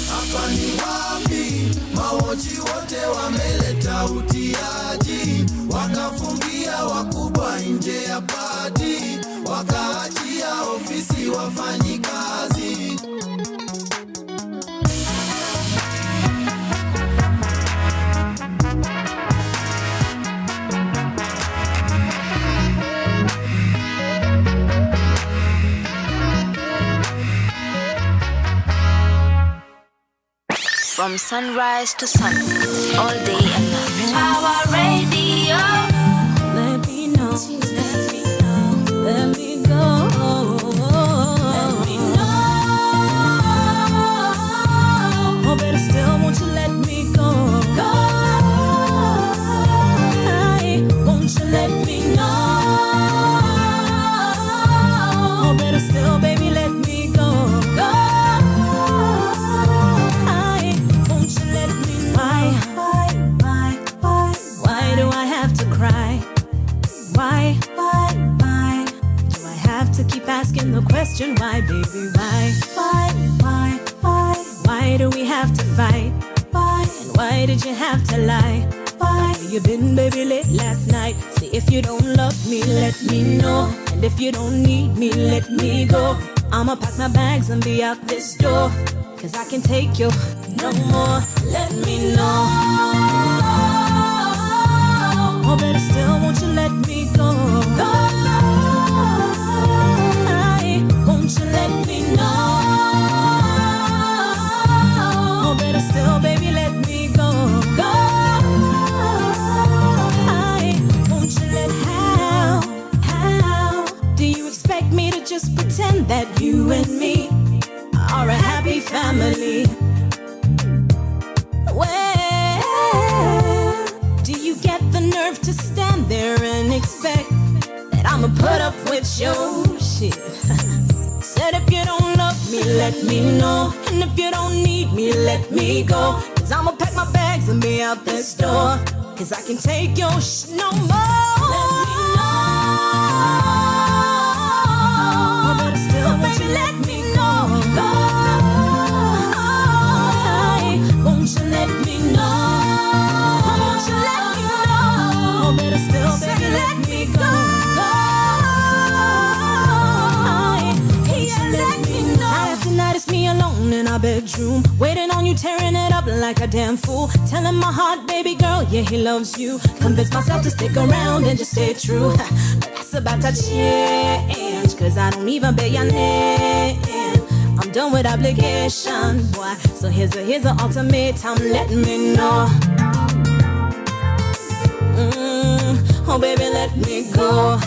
Hapa ni wapi? Mawochi wote wameleta utiaji. Wakafungia wakubwa nje ya pati. Wakaachia ofisi wafanyi kazi. From sunrise to sunset, all day and night. Power Radio. Let me know. Let me know. Let me go. Let me know. Oh, better still, won't you let me go? Go. Won't you let me know? Oh, better still, baby, let me go. Go. Won't you let me know? Why do I have to cry? Why do I have to keep asking the question? Why, baby, why? Why do we have to fight? And why did you have to lie? Where you been, baby, late last night? See, if you don't love me, let me know. And if you don't need me, let me go. I'ma pack my bags and be out this door. Cause I can take you no more. Let me know. Oh, better still, won't you let me go? Go. Won't you let me know? Oh, better still, baby, let me go. Go. Won't you let how do you expect me to just pretend that you and me are a happy family? me, let me know. And if you don't need me, let me go. Cause I'ma pack my bags and be out this door. Cause I can take your no more. Let me know. But still, baby, let me know. Won't you let me know? Won't you let me know? Better still, baby, let me go. Tonight it's me alone in our bedroom, waiting on you, tearing it up like a damn fool. Telling my heart, baby girl, yeah, he loves you. Convince myself to stick around and just stay true. But that's about to change, cause I don't even bear your name. I'm done with obligation, boy. So here's an ultimatum, let me know. Oh, baby, let me go.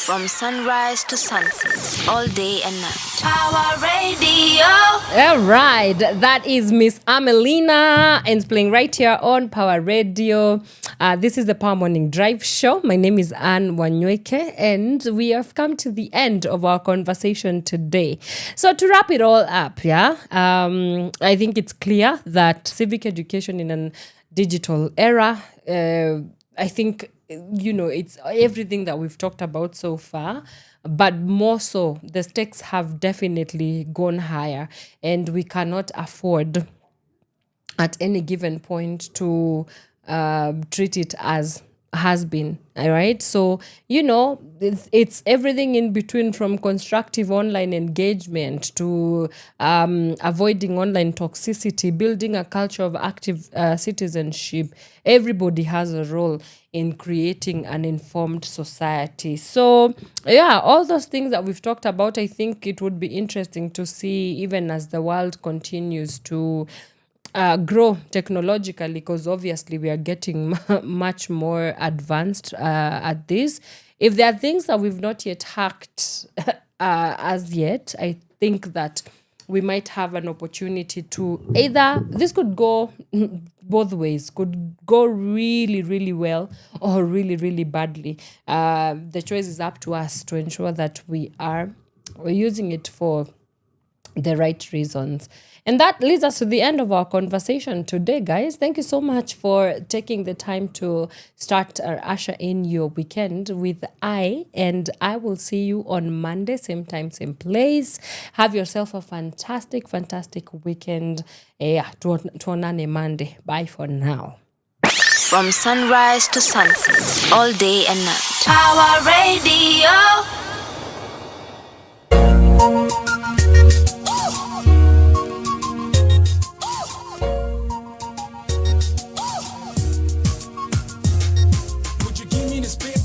From sunrise to sunset, all day and night. Power Radio. All right, that is Miss Amelina and it's playing right here on Power Radio. This is the Power Morning Drive Show. My name is Anne Wanyoike and we have come to the end of our conversation today. So to wrap it all up, I think it's clear that civic education in a digital era, I think, it's everything that we've talked about so far, but more so, the stakes have definitely gone higher, and we cannot afford at any given point to treat it as has been. All right. So, it's everything in between, from constructive online engagement to avoiding online toxicity, building a culture of active citizenship. Everybody has a role in creating an informed society. So, all those things that we've talked about, I think it would be interesting to see, even as the world continues to grow technologically, because obviously we are getting much more advanced at this. If there are things that we've not yet hacked as yet, I think that we might have an opportunity to either, this could go both ways, could go really, really well or really, really badly. The choice is up to us to ensure that we're using it for the right reasons. And that leads us to the end of our conversation today, guys. Thank you so much for taking the time to start or usher in your weekend with and I will see you on Monday, same time, same place. Have yourself a fantastic, fantastic weekend. Tuonane Monday. Bye for now. From sunrise to sunset, all day and night. Power Radio.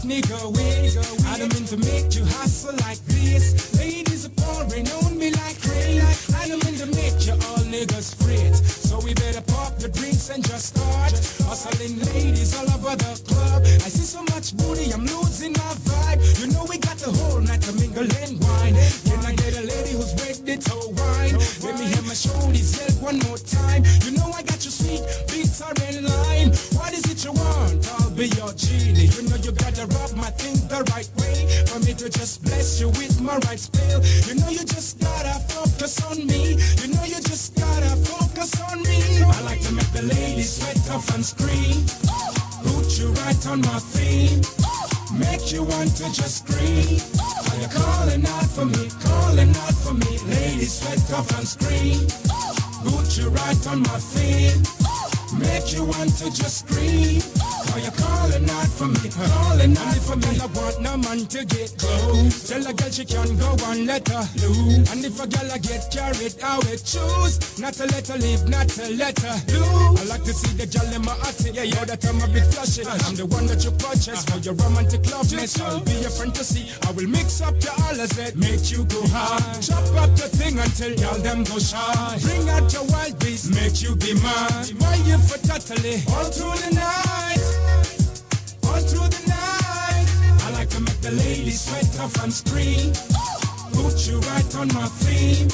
Nigga, wait, I don't mean to make you hustle like this. Ladies are pouring on me like rain. I don't mean to make you all niggas fret. So we better pop the drinks and just start hustling ladies all over the club. I see so much booty, I'm losing my vibe. You know we got the whole night to mingle and wine. Can I get a lady who's ready to wine? Let me hear my shoulders yell one more time. You know I got you sweet, beats are in line. What is it you want? I'll be your genie. You know you gotta rub my thing the right way for me to just bless you with my right spell. You know you just gotta focus on me. You know you just gotta focus on me. I like to make the ladies sweat off and scream. Put you right on my feet. Make you want to just scream. Are you calling out for me? Calling out for me. Ladies sweat off and scream. Put you right on my feet. Make you want to just scream. Are you calling out for me? Calling out for me. I want no man to get close. Tell a girl she can go and let her loose. And if a girl I get carried, I will choose not to let her live, not to let her lose. I like to see the girl in my attic. Yeah, yeah, that I'm a bit flashy. I'm the one that you purchase for your romantic loveness. I'll be your fantasy. I will mix up your all that make you go high. Chop up the thing until y'all them go shy. Bring out your wild beast, make you be mine. Why you for totally all through the night, all through the night. I like to make the ladies sweat off and scream. Put you right on my theme,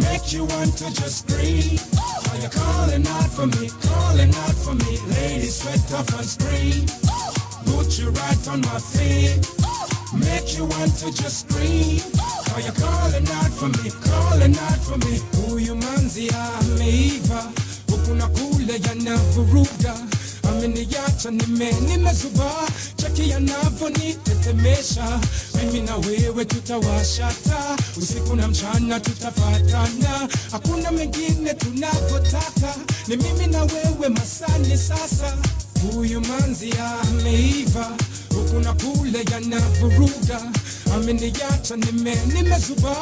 make you want to just scream. Are you calling out for me? Calling out for me. Ladies sweat off and scream. Put you right on my theme, make you want to just scream. Are you calling out for me? Calling out for me. Huyu manzi ameiva, huku na kule yanavuruga. Ameniacha nimezuba, cheki yanavonitetemesha. Mimi na wewe tutawashata, usiku na mchana tutafatana. Hakuna mengine tunapotaka, ni mimi na wewe masani sasa. Huyu manzi ameiva, huku na kule yanavuruga. Ameniacha nimezuba,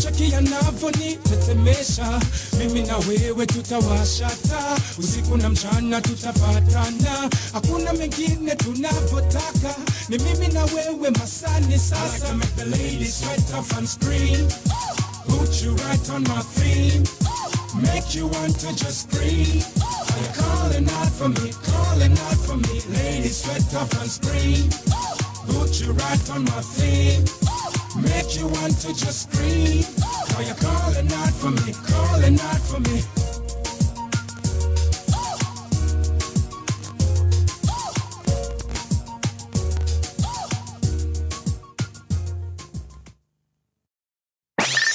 cheki yanavonitetemesha. Mimi na wewe tutawashata, usiku na mchana tutafatana. Hakuna mengine tunapotaka, ni mimi na wewe masani sasa. I like to make the ladies sweat off and scream. Put you right on my theme, make you want to just scream. Are you calling out for me? Calling out for me. Ladies sweat off and scream. Put you right on my theme, make you want to just scream. Are you calling out for me? Calling out for me.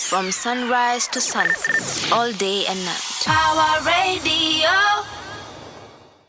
From sunrise to sunset, all day and night. Power Radio.